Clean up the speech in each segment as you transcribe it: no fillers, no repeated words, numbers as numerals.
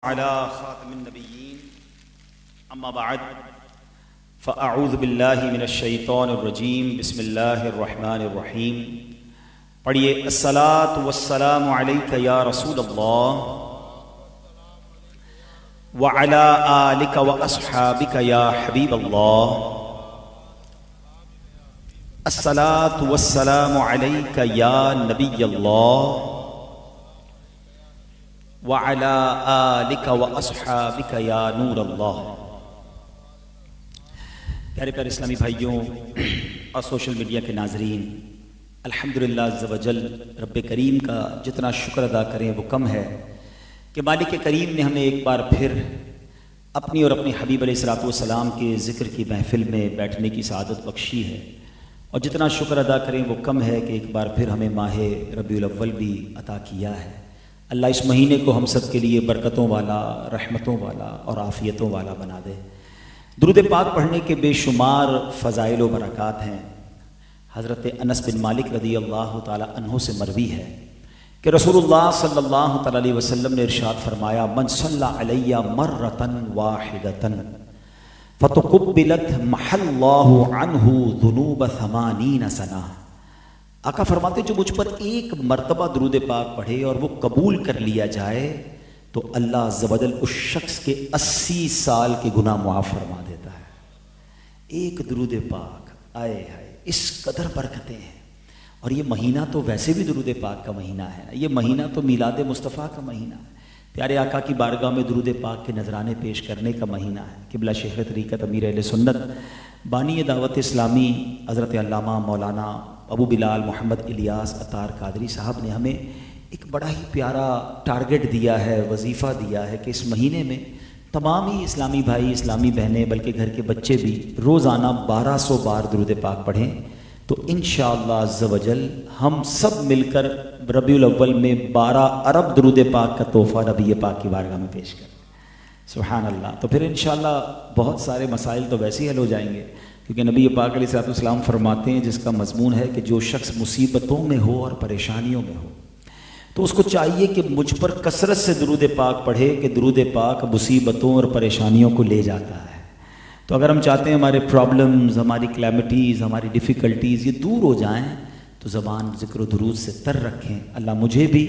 على خاتم النبيين اما بعد فاعوذ باللہ من الشیطان الرجیم بسم اللہ الرحمن الرحیم. پڑھیے الصلاۃ والسلام علیک یا رسول اللہ وعلی آلک واصحابک یا حبیب اللہ. الصلاۃ والسلام علیک یا نبی اللہ وعلى آلك وأصحابك یا نور اللہ. پیارے پیارے اسلامی بھائیوں اور سوشل میڈیا کے ناظرین، الحمدللہ عز وجل رب کریم کا جتنا شکر ادا کریں وہ کم ہے کہ مالک کریم نے ہمیں ایک بار پھر اپنی اور اپنے حبیب علیہ الصلوۃ والسلام کے ذکر کی محفل میں بیٹھنے کی سعادت بخشی ہے، اور جتنا شکر ادا کریں وہ کم ہے کہ ایک بار پھر ہمیں ماہ ربیع الاول بھی عطا کیا ہے. اللہ اس مہینے کو ہم سب کے لیے برکتوں والا، رحمتوں والا اور عافیتوں والا بنا دے. درود پاک پڑھنے کے بے شمار فضائل و برکات ہیں. حضرت انس بن مالک رضی اللہ تعالی عنہ سے مروی ہے کہ رسول اللہ صلی اللہ تعالی علیہ وسلم نے ارشاد فرمایا: من صلی علی مرۃ واحدۃ فتقبلت محى اللہ عنہ ذنوب 80 سنہ. آقا فرماتے جو مجھ پر ایک مرتبہ درود پاک پڑھے اور وہ قبول کر لیا جائے تو اللہ عز و جل اس شخص کے 80 سال کے گناہ معاف فرما دیتا ہے. ایک درود پاک، آئے ہائے اس قدر برکتیں ہیں. اور یہ مہینہ تو ویسے بھی درود پاک کا مہینہ ہے، یہ مہینہ تو میلاد مصطفیٰ کا مہینہ ہے، پیارے آقا کی بارگاہ میں درود پاک کے نذرانے پیش کرنے کا مہینہ ہے. قبلہ شیخ طریقت امیر اہل سنت بانی دعوت اسلامی حضرت علامہ مولانا ابو بلال محمد الیاس عطار قادری صاحب نے ہمیں ایک بڑا ہی پیارا ٹارگٹ دیا ہے، وظیفہ دیا ہے کہ اس مہینے میں تمام ہی اسلامی بھائی، اسلامی بہنیں، بلکہ گھر کے بچے بھی روزانہ 1200 بار درود پاک پڑھیں تو انشاءاللہ عز و جل ہم سب مل کر ربیع الاول میں 12 ارب درود پاک کا تحفہ نبی پاک کی بارگاہ میں پیش کریں. سبحان اللہ. تو پھر انشاءاللہ بہت سارے مسائل تو ویسے ہی حل ہو جائیں گے، کیونکہ نبی پاک علیہ الصلوۃ والسلام فرماتے ہیں جس کا مضمون ہے کہ جو شخص مصیبتوں میں ہو اور پریشانیوں میں ہو تو اس کو چاہیے کہ مجھ پر کثرت سے درود پاک پڑھے کہ درود پاک مصیبتوں اور پریشانیوں کو لے جاتا ہے. تو اگر ہم چاہتے ہیں ہمارے پرابلمز، ہماری کلیمٹیز، ہماری ڈیفیکلٹیز یہ دور ہو جائیں تو زبان ذکر و درود سے تر رکھیں. اللہ مجھے بھی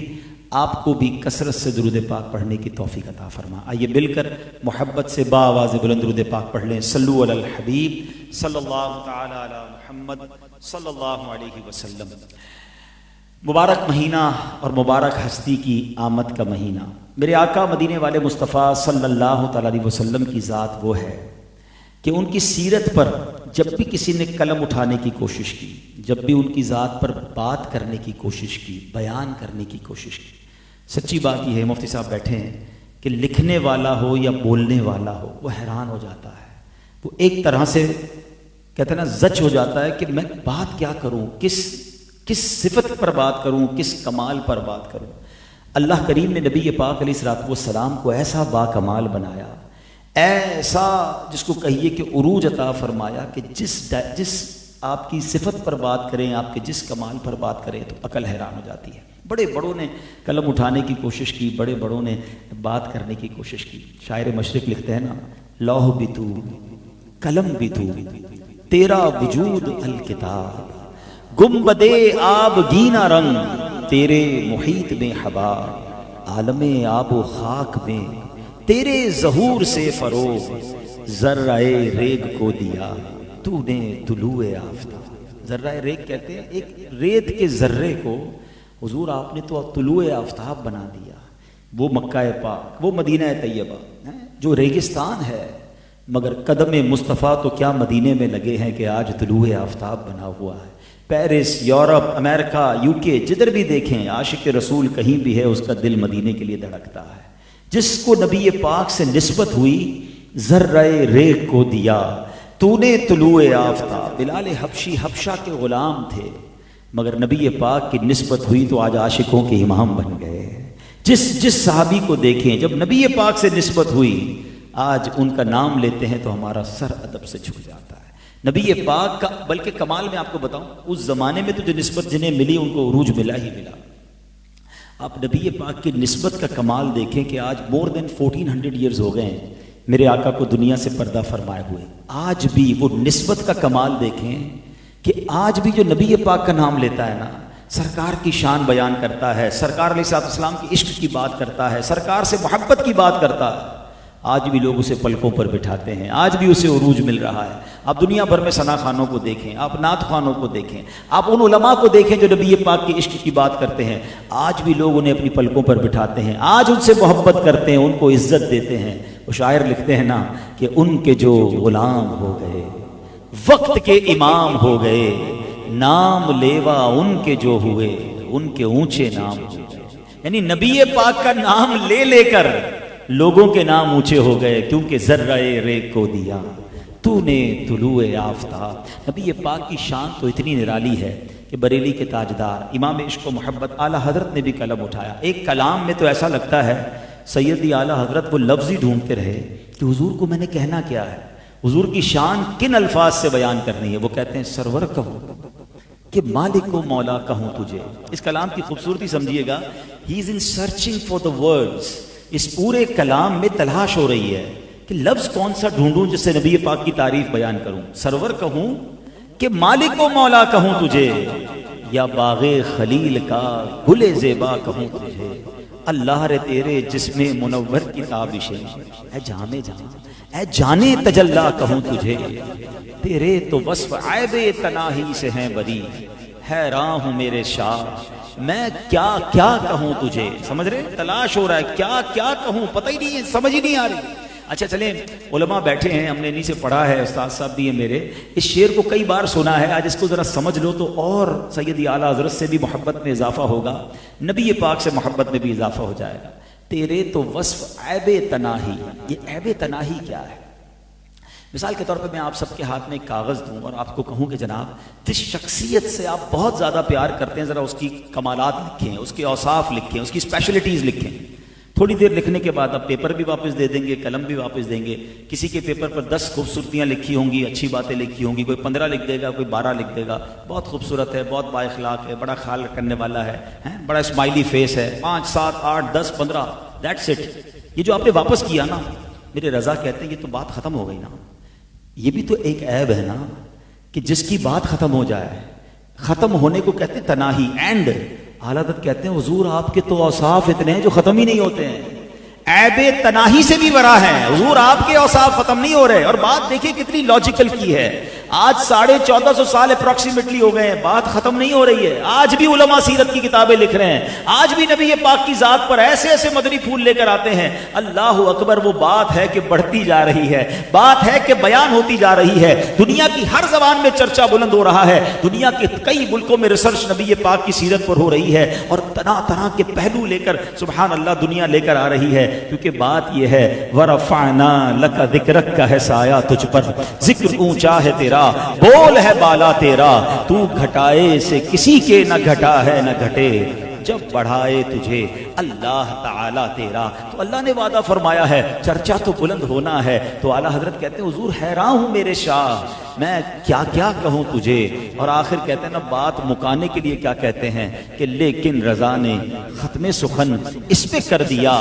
آپ کو بھی کثرت سے درود پاک پڑھنے کی توفیق عطا فرما. آئیے مل کر محبت سے با آواز بلند درود پاک پڑھ لیں. صلو علی الحبیب صلی اللہ تعالی علی محمد صلی اللہ علیہ وسلم. مبارک مہینہ اور مبارک ہستی کی آمد کا مہینہ. میرے آقا مدینے والے مصطفیٰ صلی اللہ تعالی علیہ وسلم کی ذات وہ ہے کہ ان کی سیرت پر جب بھی کسی نے قلم اٹھانے کی کوشش کی، جب بھی ان کی ذات پر بات کرنے کی کوشش کی، بیان کرنے کی کوشش کی، سچی بات یہ ہے مفتی صاحب بیٹھے ہیں کہ لکھنے والا ہو یا بولنے والا ہو وہ حیران ہو جاتا ہے. وہ ایک طرح سے کہتے ہیں نا زچ ہو جاتا ہے کہ میں بات کیا کروں، کس صفت پر بات کروں، کس کمال پر بات کروں. اللہ کریم نے نبی پاک علیہ الصلوۃ والسلام کو ایسا با کمال بنایا، ایسا جس کو کہیے کہ عروج عطا فرمایا کہ جس آپ کی صفت پر بات کریں، آپ کے جس کمال پر بات کریں تو عقل حیران ہو جاتی ہے. بڑے بڑوں نے قلم اٹھانے کی کوشش کی، بڑے بڑوں نے بات کرنے کی کوشش کی. شاعر مشرق لکھتے ہیں نا: لوح بھی تو، قلم بھی تو، تیرا وجود الکتاب، گنبد آب گینا رنگ، تیرے محیط میں حبا، عالم آب و خاک میں تیرے ظہور سے فروغ، ذرہ ریگ کو دیا تو نے طلوع آفتاب. ذرہ ریگ کہتے ہیں ایک ریت کے ذرے کو حضور آپ نے تو طلوع آفتاب بنا دیا. وہ مکہ پاک، وہ مدینہ طیبہ جو ریگستان ہے، مگر قدم مصطفیٰ تو کیا مدینے میں لگے ہیں کہ آج طلوع آفتاب بنا ہوا ہے. پیرس، یورپ، امریکہ، UK جدھر بھی دیکھیں عاشق رسول کہیں بھی ہے اس کا دل مدینے کے لیے دھڑکتا ہے. جس کو نبی پاک سے نسبت ہوئی ذرہ ریگ کو دیا تو نے طلوع آفتاب. بلال حبشی حبشہ کے غلام تھے مگر نبی پاک کی نسبت ہوئی تو آج عاشقوں کے امام بن گئے. جس صحابی کو دیکھیں جب نبی پاک سے نسبت ہوئی آج ان کا نام لیتے ہیں تو ہمارا سر ادب سے جھک جاتا ہے. نبی پاک کا بلکہ کمال میں آپ کو بتاؤں، اس زمانے میں تو جو نسبت جنہیں ملی ان کو عروج ملا ہی ملا. آپ نبی پاک کی نسبت کا کمال دیکھیں کہ آج مور دین 1400 ایئرز ہو گئے ہیں میرے آقا کو دنیا سے پردہ فرمائے ہوئے. آج بھی وہ نسبت کا کمال دیکھیں کہ آج بھی جو نبی پاک کا نام لیتا ہے نا، سرکار کی شان بیان کرتا ہے، سرکار علیہ السلام کی عشق کی بات کرتا ہے، سرکار سے محبت کی بات کرتا ہے، آج بھی لوگ اسے پلکوں پر بٹھاتے ہیں، آج بھی اسے عروج مل رہا ہے. آپ دنیا بھر میں ثنا خوانوں کو دیکھیں، آپ نعت خوانوں کو دیکھیں، آپ ان علماء کو دیکھیں جو نبی پاک کی عشق کی بات کرتے ہیں، آج بھی لوگ انہیں اپنی پلکوں پر بٹھاتے ہیں، آج ان سے محبت کرتے ہیں، ان کو عزت دیتے ہیں. وہ شاعر لکھتے ہیں نا کہ ان کے جو غلام ہو گئے وقت کے امام ہو گئے، نام لیوا ان کے جو ہوئے ان کے اونچے نام ہوئے. یعنی نبی پاک کا نام لے لے کر لوگوں کے نام اونچے ہو گئے، کیونکہ ذرہ ریگ کو دیا تو نے طلوع آفتاب. نبی پاک کی شان تو اتنی نرالی ہے کہ بریلی کے تاجدار امام عشق و محبت اعلیٰ حضرت نے بھی قلم اٹھایا. ایک کلام میں تو ایسا لگتا ہے سیدی اعلیٰ حضرت وہ لفظ ہی ڈھونڈتے رہے کہ حضور کو میں نے کہنا کیا ہے، حضور کی شان کن الفاظ سے بیان کرنی ہے. وہ کہتے ہیں سرور کہوں کہ مالک و مولا کہوں تجھے. اس کلام کی خوبصورتی سمجھیے گا، ہی از ان سرچنگ فار دا ورڈز. اس پورے کلام میں تلاش ہو رہی ہے کہ لفظ کون سا ڈھونڈوں جس سے نبی پاک کی تعریف بیان کروں. سرور کہوں کہ مالک و مولا کہوں تجھے، یا باغ خلیل کا گل زیبا کہوں تجھے. اللہ رے تیرے جسم منور کی تابشیں، اے جامع جہاں اے جانے تجلا کہوں تجھے. تیرے تو وصف عیب تناہی سے ہیں بری، حیران ہوں میرے شاہ میں کیا کیا کہوں تجھے. سمجھ رہے، تلاش ہو رہا ہے کیا کیا کہوں، پتہ ہی نہیں ہے، سمجھ ہی نہیں آ رہی. اچھا چلیں، علماء بیٹھے ہیں، ہم نے انہیں سے پڑھا ہے، استاد صاحب بھی ہیں میرے، اس شعر کو کئی بار سنا ہے. آج اس کو ذرا سمجھ لو تو اور سیدی اعلیٰ حضرت سے بھی محبت میں اضافہ ہوگا، نبی پاک سے محبت میں بھی اضافہ ہو جائے گا. تیرے تو وصف عیب تناہی. یہ عیب تناہی کیا ہے؟ مثال کے طور پہ میں آپ سب کے ہاتھ میں ایک کاغذ دوں اور آپ کو کہوں کہ جناب جس شخصیت سے آپ بہت زیادہ پیار کرتے ہیں ذرا اس کی کمالات لکھیں، اس کے اوصاف لکھیں، اس کی اسپیشلٹیز لکھیں. تھوڑی دیر لکھنے کے بعد آپ پیپر بھی واپس دے دیں گے، قلم بھی واپس دیں گے. کسی کے پیپر پر 10 خوبصورتیاں لکھی ہوں گی، اچھی باتیں لکھی ہوں گی، کوئی 15 لکھ دے گا، کوئی 12 لکھ دے گا. بہت خوبصورت ہے، بہت با اخلاق ہے، بڑا خیال کرنے والا ہے، بڑا اسمائلی فیس ہے. 5 7 8 10 15 دیٹس اٹ. یہ جو آپ نے واپس کیا نا، میرے رضا کہتے ہیں یہ تو بات ختم ہو گئی نا. یہ بھی تو ایک عیب ہے نا کہ جس کی بات ختم ہو جائے. ختم ہونے کو کہتے ہیں تناہی، اینڈ. اعلیٰ حضرت کہتے ہیں حضور آپ کے تو اوصاف اتنے ہیں جو ختم ہی نہیں ہوتے ہیں. عیب تناہی سے بھی برا ہے حضور، آپ کے اوصاف ختم نہیں ہو رہے. اور بات دیکھیں کتنی لاجیکل کی ہے. آج 1450 سال اپروکسیمیٹلی ہو گئے ہیں، بات ختم نہیں ہو رہی ہے. آج بھی علماء سیرت کی کتابیں لکھ رہے ہیں، آج بھی نبی پاک کی ذات پر ایسے ایسے مدنی پھول لے کر آتے ہیں. اللہ اکبر. وہ بات ہے کہ بڑھتی جا رہی ہے، بات ہے کہ بیان ہوتی جا رہی ہے. دنیا کی ہر زبان میں چرچا بلند ہو رہا ہے. دنیا کے کئی ملکوں میں ریسرچ نبی پاک کی سیرت پر ہو رہی ہے اور طرح طرح کے پہلو لے کر سبحان اللہ دنیا لے کر آ رہی ہے. کیونکہ بات یہ ہے وَرَفَعْنَا لَكَ ذِكْرَكَ کا ہے سایہ تجھ پر، ذکر اونچا ہے تیرا، بول ہے بالا تیرا، تو گھٹائے سے کسی کے نہ گھٹا ہے نہ گھٹے، جب بڑھائے تجھے اللہ تعالیٰ تیرا. تو اللہ نے وعدہ فرمایا ہے چرچا تو بلند ہونا ہے. تو اعلیٰ حضرت کہتے ہیں حضور حیران ہوں میرے شاہ میں کیا کیا کہوں تجھے. اور آخر کہتے ہیں نا بات مکانے کے لیے کیا کہتے ہیں کہ لیکن رضا نے ختم سخن اس پہ کر دیا،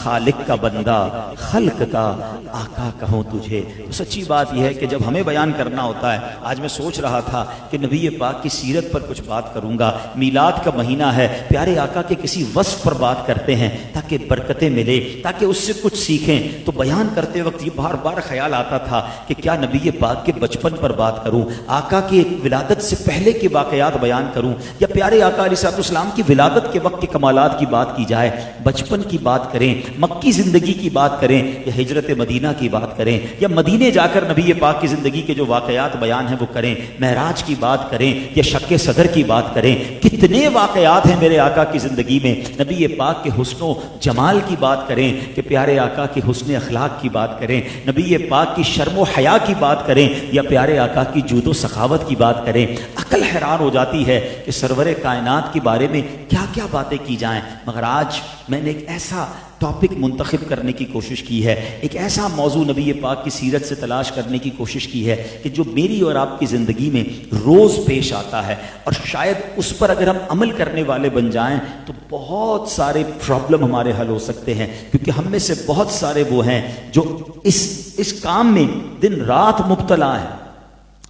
خالق کا بندہ خلق کا آقا کہوں تجھے. تو سچی بات یہ ہے کہ جب ہمیں بیان کرنا ہوتا ہے، آج میں سوچ رہا تھا کہ نبی پاک کی سیرت پر کچھ بات کروں گا. میلاد کا مہینہ ہے، پیارے آقا کے کسی وصف پر بات کرتے ہیں تاکہ برکتیں ملے، تاکہ اس سے کچھ سیکھیں. تو بیان کرتے وقت یہ بار بار خیال آتا تھا کہ کیا نبی پاک کے بچپن پر بات کروں، آقا کی ولادت سے پہلے کے واقعات بیان کروں، یا پیارے آقا علیہ السلام کی ولادت کے وقت کے کمالات کی بات کی جائے، بچپن کی بات کریں، مکی زندگی کی بات کریں، یا ہجرت مدینہ کی بات کریں، یا مدینے جا کر نبی پاک کی زندگی کے جو واقعات بیان ہیں وہ کریں، معراج کی بات کریں یا شق صدر کی بات کریں. کتنے واقعات ہیں میرے آقا کی زندگی میں. نبی پاک کے حسن و جمال کی بات کریں کہ پیارے آقا کے حسن اخلاق کی بات کریں، نبی پاک کی شرم و حیا کی بات کریں یا پیارے آقا کی جود و سخاوت کی بات کریں. عقل حیران ہو جاتی ہے کہ سرور کائنات کے بارے میں کیا کیا باتیں کی جائیں. مگر آج میں نے ایک ایسا ٹاپک منتخب کرنے کی کوشش کی ہے, ایک ایسا موضوع نبی پاک کی سیرت سے تلاش کرنے کی کوشش کی ہے کہ جو میری اور آپ کی زندگی میں روز پیش آتا ہے, اور شاید اس پر اگر ہم عمل کرنے والے بن جائیں تو بہت سارے پرابلم ہمارے حل ہو سکتے ہیں. کیونکہ ہم میں سے بہت سارے وہ ہیں جو اس کام میں دن رات مبتلا ہیں.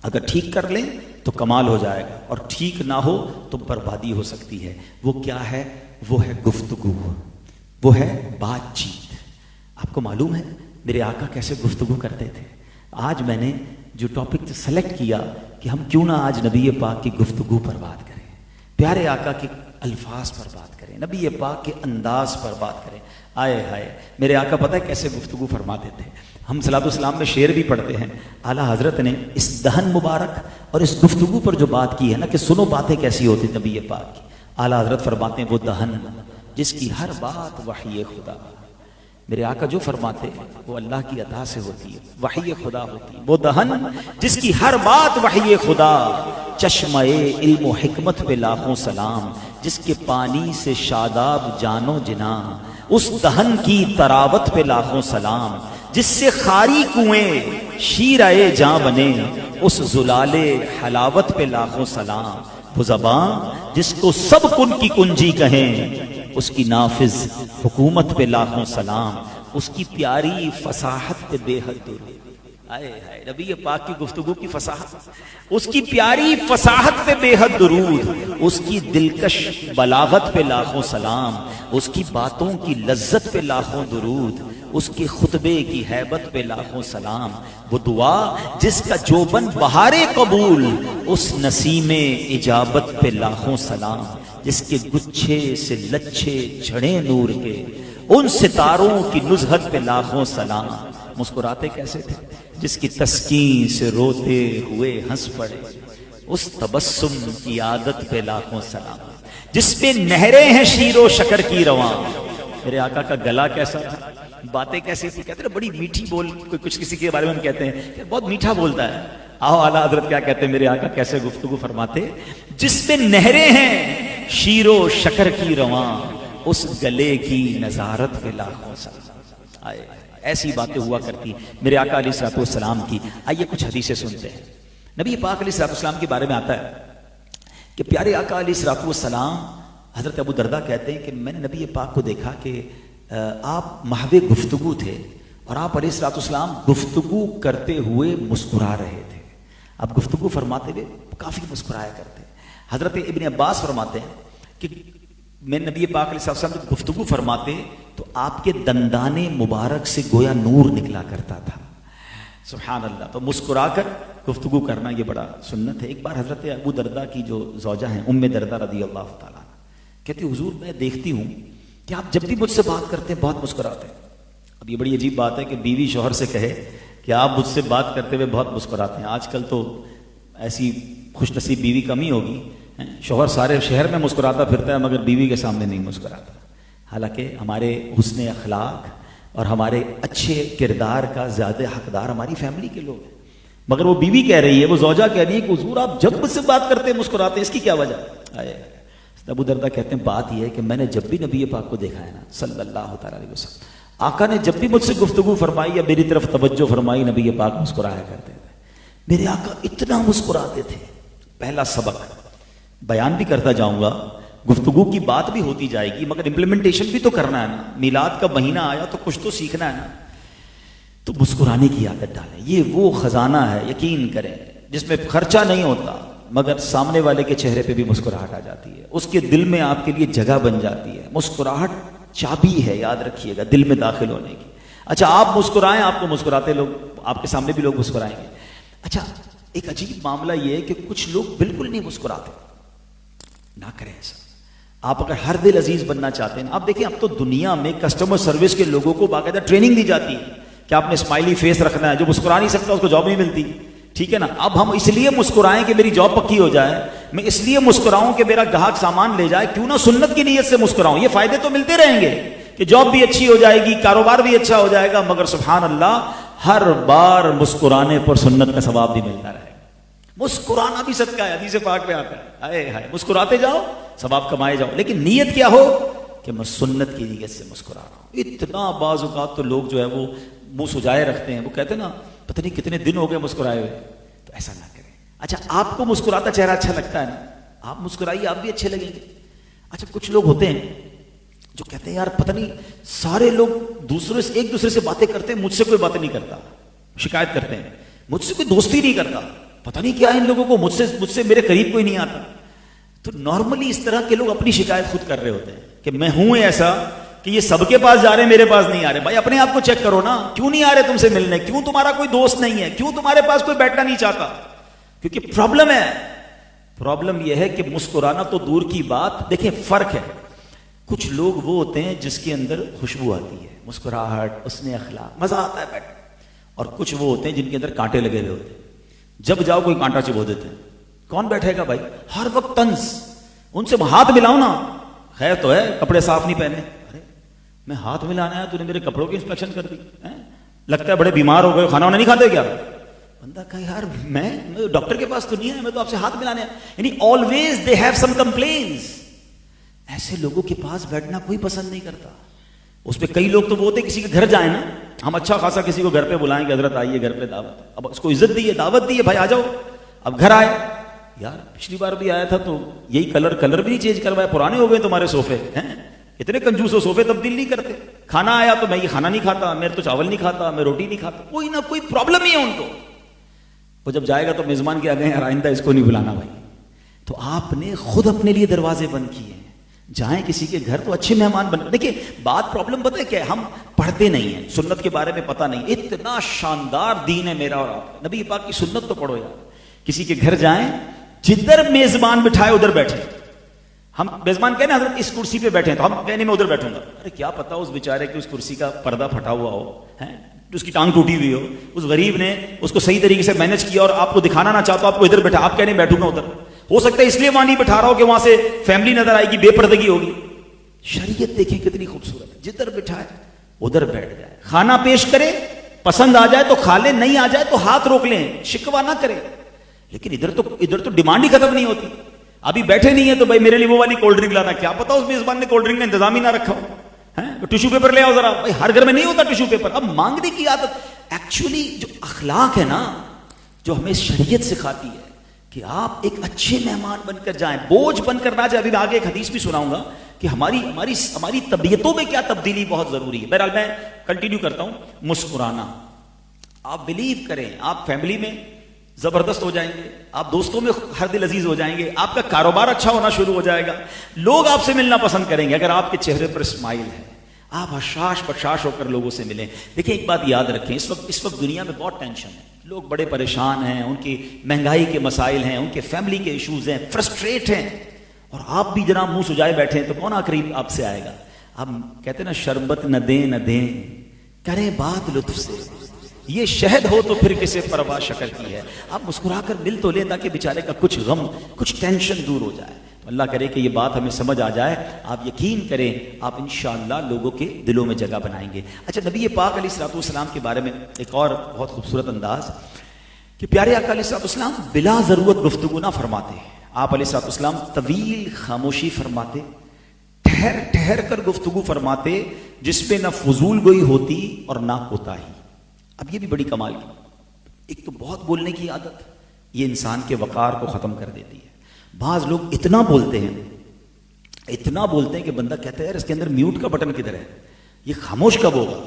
اگر ٹھیک کر لیں تو کمال ہو جائے گا, اور ٹھیک نہ ہو تو بربادی ہو سکتی ہے. وہ کیا ہے؟ وہ ہے گفتگو, وہ ہے بات چیت. آپ کو معلوم ہے میرے آقا کیسے گفتگو کرتے تھے؟ آج میں نے جو ٹاپک سلیکٹ کیا کہ ہم کیوں نہ آج نبی پاک کی گفتگو پر بات کریں, پیارے آقا کے الفاظ پر بات کریں, نبی پاک کے انداز پر بات کریں. آئے ہائے, میرے آقا پتہ ہے کیسے گفتگو فرماتے تھے؟ ہم صلاۃ والسلام میں شعر بھی پڑھتے ہیں. اعلیٰ حضرت نے اس دہن مبارک اور اس گفتگو پر جو بات کی ہے نا کہ سنو باتیں کیسی ہوتی نبی پاک کی, اعلیٰ حضرت فرماتے ہیں وہ دہن جس کی ہر بات وحی خدا. میرے آقا جو فرماتے ہیں وہ اللہ کی عطا سے ہوتی ہے, وحی خدا ہوتی ہے. وہ دہن جس کی ہر بات وحی خدا, چشمہ علم و حکمت پہ لاکھوں سلام, جس کے پانی سے شاداب جانو جنا, اس دہن کی تراوت پہ لاکھوں سلام, جس سے خاری کنویں شیرہ جاں بنے, اس زلال حلاوت پہ لاکھوں سلام. وہ زبان جس کو سب کن کی کنجی کہیں, اس کی نافذ حکومت پہ لاکھوں سلام, اس کی پیاری فصاحت پہ بے حد درود. آئے ہائے, نبی پاک کی گفتگو کی فصاحت, اس کی پیاری فصاحت پہ بے حد درود, اس کی دلکش بلاغت پہ لاکھوں سلام, اس کی باتوں کی لذت پہ لاکھوں درود, اس کے خطبے کی ہیبت پہ لاکھوں سلام. وہ دعا جس کا جوبن بہارے قبول, اس نسیم اجابت پہ لاکھوں سلام, جس کے گچھے سے لچھے جھڑے نور کے, ان ستاروں کی نزہت پہ لاکھوں سلام. مسکراتے کیسے تھے؟ جس کی تسکین سے روتے ہوئے ہنس پڑے, اس تبسم کی عادت پہ لاکھوں سلام, جس پہ نہریں ہیں شیر و شکر کی رواں. میرے آقا کا گلا کیسا تھا, باتیں کیسی تھی؟ کہتے ہیں بڑی میٹھی بول, کچھ کسی کے بارے میں ہم کہتے ہیں کہ بہت میٹھا بولتا ہے. آؤ اعلیٰ حضرت کیا کہتے ہیں میرے آقا کیسے گفتگو فرماتے, جس پہ نہریں ہیں شیر و شکر کی رواں, اس گلے کی نظارت پہ لاکھوں سلام. آئے ایسی باتیں ہوا کرتی میرے آقا علیہ الصلوۃ والسلام کی. آئیے کچھ حدیثیں سنتے ہیں. نبی پاک علیہ الصلوۃ والسلام کے بارے میں آتا ہے کہ پیارے آقا علیہ الصلوۃ والسلام, حضرت ابو درداء کہتے ہیں کہ میں نے نبی پاک کو دیکھا کہ آپ محو گفتگو تھے, اور آپ علیہ الصلوۃ والسلام گفتگو کرتے ہوئے مسکرا رہے تھے. آپ گفتگو فرماتے ہوئے کافی مسکرایا کرتے. حضرت ابن عباس فرماتے ہیں کہ میں نبی پاک علیہ الصلوۃ والسلام جب گفتگو فرماتے تو آپ کے دندان مبارک سے گویا نور نکلا کرتا تھا. سبحان اللہ. تو مسکرا کر گفتگو کرنا یہ بڑا سنت ہے. ایک بار حضرت ابو درداء کی جو زوجہ ہیں ام درداء رضی اللہ تعالیٰ کہتی حضور میں دیکھتی ہوں کہ آپ جب بھی مجھ سے بات کرتے ہیں بہت مسکراتے ہیں. اب یہ بڑی عجیب بات ہے کہ بیوی شوہر سے کہے کہ آپ مجھ سے بات کرتے ہوئے بہت مسکراتے ہیں. آج کل تو ایسی خوش نصیب بیوی کم ہی ہوگی, شوہر سارے شہر میں مسکراتا پھرتا ہے مگر بیوی کے سامنے نہیں مسکراتا. حالانکہ ہمارے حسن اخلاق اور ہمارے اچھے کردار کا زیادہ حقدار ہماری فیملی کے لوگ ہیں, مگر وہ بیوی کہہ رہی ہے, وہ زوجہ کہہ رہی ہے کہ حضور آپ جب مجھ سے بات کرتے ہیں مسکراتے ہیں, اس کی کیا وجہ؟ ابو درداء کہتے ہیں بات یہ ہے کہ میں نے جب بھی نبی پاک کو دیکھا ہے نا صلی اللہ تعالیٰ علیہ وسلم, آقا نے جب بھی مجھ سے گفتگو فرمائی یا میری طرف توجہ فرمائی, نبی پاک مسکرایا کرتے تھے. میرے آقا اتنا مسکراتے تھے. پہلا سبق بیان بھی کرتا جاؤں گا, گفتگو کی بات بھی ہوتی جائے گی, مگر امپلیمنٹیشن بھی تو کرنا ہے نا. میلاد کا مہینہ آیا تو کچھ تو سیکھنا ہے نا. تو مسکرانے کی عادت ڈالیں. یہ وہ خزانہ ہے, یقین کریں, جس میں خرچہ نہیں ہوتا مگر سامنے والے کے چہرے پہ بھی مسکراہٹ آ جاتی ہے, اس کے دل میں آپ کے لیے جگہ بن جاتی ہے. مسکراہٹ چابی ہے, یاد رکھیے گا, دل میں داخل ہونے کی. اچھا آپ مسکرائیں, آپ کو مسکراتے لوگ, آپ کے سامنے بھی لوگ مسکرائیں گے. اچھا ایک عجیب معاملہ یہ ہے کہ کچھ لوگ بالکل نہیں مسکراتے. نہ کریں ایسا. آپ اگر ہر دل عزیز بننا چاہتے ہیں, آپ دیکھیں اب تو دنیا میں کسٹمر سروس کے لوگوں کو باقاعدہ ٹریننگ دی جاتی ہے کہ آپ نے اسمائلی فیس رکھنا ہے, جو مسکرا نہیں سکتا اس کو جاب نہیں ملتی. ٹھیک ہے نا. اب ہم اس لیے مسکرائیں کہ میری جاب پکی ہو جائے, میں اس لیے مسکراؤں کہ میرا گاہک سامان لے جائے, کیوں نہ سنت کی نیت سے مسکراؤں. یہ فائدے تو ملتے رہیں گے کہ جاب بھی اچھی ہو جائے گی, کاروبار بھی اچھا ہو جائے گا, مگر سبحان اللہ ہر بار مسکرانے پر سنت کا ثواب بھی ملتا رہے گا. مسکرانا بھی صدقہ ہے، حدیث پاک میں آتا ہے، ہائے ہائے مسکراتے جاؤ ثواب کمائے جاؤ، لیکن نیت کیا ہو کہ میں سنت کی نیت سے مسکرا رہا ہوں۔ اتنا بعض اوقات تو لوگ جو ہے وہ منہ سجائے رکھتے ہیں، وہ کہتے ہیں نا پتہ نہیں کتنے دن ہو گئے مسکرائے ہوئے، تو ایسا نہ کریں۔ اچھا آپ کو مسکراتا چہرہ اچھا لگتا ہے نا، آپ مسکرائیے، آپ بھی اچھے لگیں گے۔ اچھا کچھ لوگ ہوتے ہیں جو کہتے ہیں یار پتہ نہیں سارے لوگ دوسرے سے ایک دوسرے سے باتیں کرتے ہیں، مجھ سے کوئی باتیں نہیں کرتا، شکایت کرتے ہیں مجھ سے کوئی دوستی نہیں کرتا، پتہ نہیں کیا ہے ان لوگوں کو، مجھ سے میرے قریب کوئی نہیں آتا۔ تو نارملی اس طرح کے لوگ اپنی شکایت خود کر رہے ہوتے ہیں کہ میں ہوں ایسا کہ یہ سب کے پاس جا رہے ہیں، میرے پاس نہیں آ رہے۔ بھائی اپنے آپ کو چیک کرو نا، کیوں نہیں آ رہے تم سے ملنے، کیوں تمہارا کوئی دوست نہیں ہے، کیوں تمہارے پاس کوئی بیٹھنا نہیں چاہتا؟ کیونکہ پرابلم ہے، پرابلم یہ ہے کہ مسکرانا تو دور کی بات، دیکھیں فرق ہے، کچھ لوگ وہ ہوتے ہیں جس کے اندر خوشبو آتی ہے، مسکراہٹ، حسن اخلاق، مزہ آتا ہے بیٹھ، اور کچھ وہ ہوتے ہیں جن کے اندر کانٹے لگے ہوئے ہوتے ہیں، جب جاؤ کوئی کانٹا چبھو دیتے ہیں۔ کون بیٹھے گا بھائی، ہر وقت طنز، ان سے ہاتھ ملاؤ نا، خیر تو ہے کپڑے صاف نہیں پہنے، ارے میں ہاتھ ملانا ہے تو نے میرے کپڑوں کی انسپیکشن کر دی، لگتا ہے بڑے بیمار ہو گئے، کھانا وانا نہیں کھاتے کیا؟ بندہ کہا یار میں ڈاکٹر کے پاس تو نہیں ہے، میں تو آپ سے ہاتھ ملانے، یعنی always they have some complains. ایسے لوگوں کے پاس بیٹھنا کوئی پسند نہیں کرتا۔ اس پہ کئی لوگ تو وہ ہوتے کسی کے گھر جائیں نا، ہم اچھا خاصا کسی کو گھر پہ بلائیں کہ حضرت آئیے گھر پہ دعوت، اب اس کو عزت دی ہے، دعوت دی ہے، بھائی آ جاؤ، اب گھر آئے، یار پچھلی بار بھی آیا تھا تو یہی کلر بھی نہیں چینج کروایا، پرانے ہو گئے تمہارے صوفے ہیں، اتنے کنجوس ہو، صوفے تبدیل نہیں کرتے، کھانا آیا تو میں یہ کھانا نہیں کھاتا، میں تو چاول نہیں کھاتا، میں روٹی نہیں کھاتا، کوئی نہ کوئی پرابلم ہی ہے ان کو۔ وہ جب جائے گا تو میزبان کے آگے آئندہ اس کو نہیں بلانا بھائی۔ تو آپ نے خود اپنے لیے دروازے بند کیے ہیں، جائیں کسی کے گھر تو اچھے مہمان بن۔ دیکھیں بات پرابلم پتہ ہے کہ ہم پڑھتے نہیں ہیں، سنت کے بارے میں پتہ نہیں، اتنا شاندار دین ہے میرا اور آپ، نبی پاک کی سنت تو پڑھو یار۔ کسی کے گھر جائیں، جدھر میزبان بٹھائے ادھر بیٹھے، ہم میزبان کہنے حضرت اس کرسی پہ بیٹھے ہیں تو ہم کہنے میں ادھر بیٹھوں گا، ارے کیا پتا اس بیچارے کی اس کرسی کا پردہ پھٹا ہوا ہو، اس کی ٹانگ ٹوٹی ہوئی ہو، اس غریب نے اس کو صحیح طریقے سے مینج کیا اور آپ کو دکھانا نہ چاہتا، آپ کو ادھر بیٹھا، آپ کہنے بیٹھوں گا ادھر، ہو سکتا ہے اس لیے وہاں نہیں بٹھا رہا ہو کہ وہاں سے فیملی نظر آئے گی، بے پردگی ہوگی۔ شریعت دیکھیں کتنی خوبصورت ہے، جدھر بٹھائے ادھر بیٹھ جائے، کھانا پیش کرے، پسند آ جائے تو کھا لیں، نہیں آ جائے تو ہاتھ روک لیں، شکوہ نہ کریں۔ لیکن ادھر تو ڈیمانڈ ہی ختم نہیں ہوتی، ابھی بیٹھے نہیں ہے تو بھائی میرے لیے وہ والی کولڈ ڈرنک لانا، کیا پتا اس میزبان نے کولڈ ڈرنک کا انتظام ہی نہ رکھا ہو، ٹیشو پیپر لے آؤ ذرا، بھائی ہر گھر میں نہیں ہوتا ٹیشو پیپر۔ اب مانگنے کی عادت، ایکچولی جو اخلاق ہے نا، جو ہمیں شریعت سکھاتی ہے کہ آپ ایک اچھے مہمان بن کر جائیں، بوجھ بن کر نہ جائیں۔ ابھی میں آگے ایک حدیث بھی سناؤں گا کہ ہماری طبیعتوں میں کیا تبدیلی بہت ضروری ہے۔ بہرحال میں کنٹینیو کرتا ہوں۔ مسکرانا، آپ بلیو کریں، آپ فیملی میں زبردست ہو جائیں گے، آپ دوستوں میں ہر دل عزیز ہو جائیں گے، آپ کا کاروبار اچھا ہونا شروع ہو جائے گا، لوگ آپ سے ملنا پسند کریں گے اگر آپ کے چہرے پر اسمائل ہے، آپ حشاش بشاش ہو کر لوگوں سے ملیں۔ دیکھیں ایک بات یاد رکھیں، اس وقت دنیا میں بہت ٹینشن ہے، لوگ بڑے پریشان ہیں، ان کی مہنگائی کے مسائل ہیں، ان کے فیملی کے ایشوز ہیں، فرسٹریٹ ہیں، اور آپ بھی جناب منہ سجائے بیٹھے ہیں تو کون قریب آپ سے آئے گا؟ آپ کہتے ہیں نا شربت نہ دیں کریں بات لطف سے، یہ شہد ہو تو پھر کسے پرواہ شکر کی ہے۔ آپ مسکرا کر مل تو لیں تاکہ بیچارے کا کچھ غم، کچھ ٹینشن دور ہو جائے۔ تو اللہ کرے کہ یہ بات ہمیں سمجھ آ جائے، آپ یقین کریں آپ انشاءاللہ لوگوں کے دلوں میں جگہ بنائیں گے۔ اچھا نبی پاک علیہ الصلوۃ والسلام کے بارے میں ایک اور بہت خوبصورت انداز کہ پیارے آقا علیہ الصلوۃ والسلام بلا ضرورت گفتگو نہ فرماتے، آپ علیہ الصلوۃ والسلام طویل خاموشی فرماتے، ٹھہر کر گفتگو فرماتے، جس پہ نہ فضول گوئی ہوتی اور نہ کوتاہی۔ اب یہ بھی بڑی کمال کی، ایک تو بہت بولنے کی عادت، یہ انسان کے وقار کو ختم کر دیتی ہے۔ بعض لوگ اتنا بولتے ہیں کہ بندہ کہتا ہے یار اس کے اندر میوٹ کا بٹن کدھر ہے، یہ خاموش کب ہوگا؟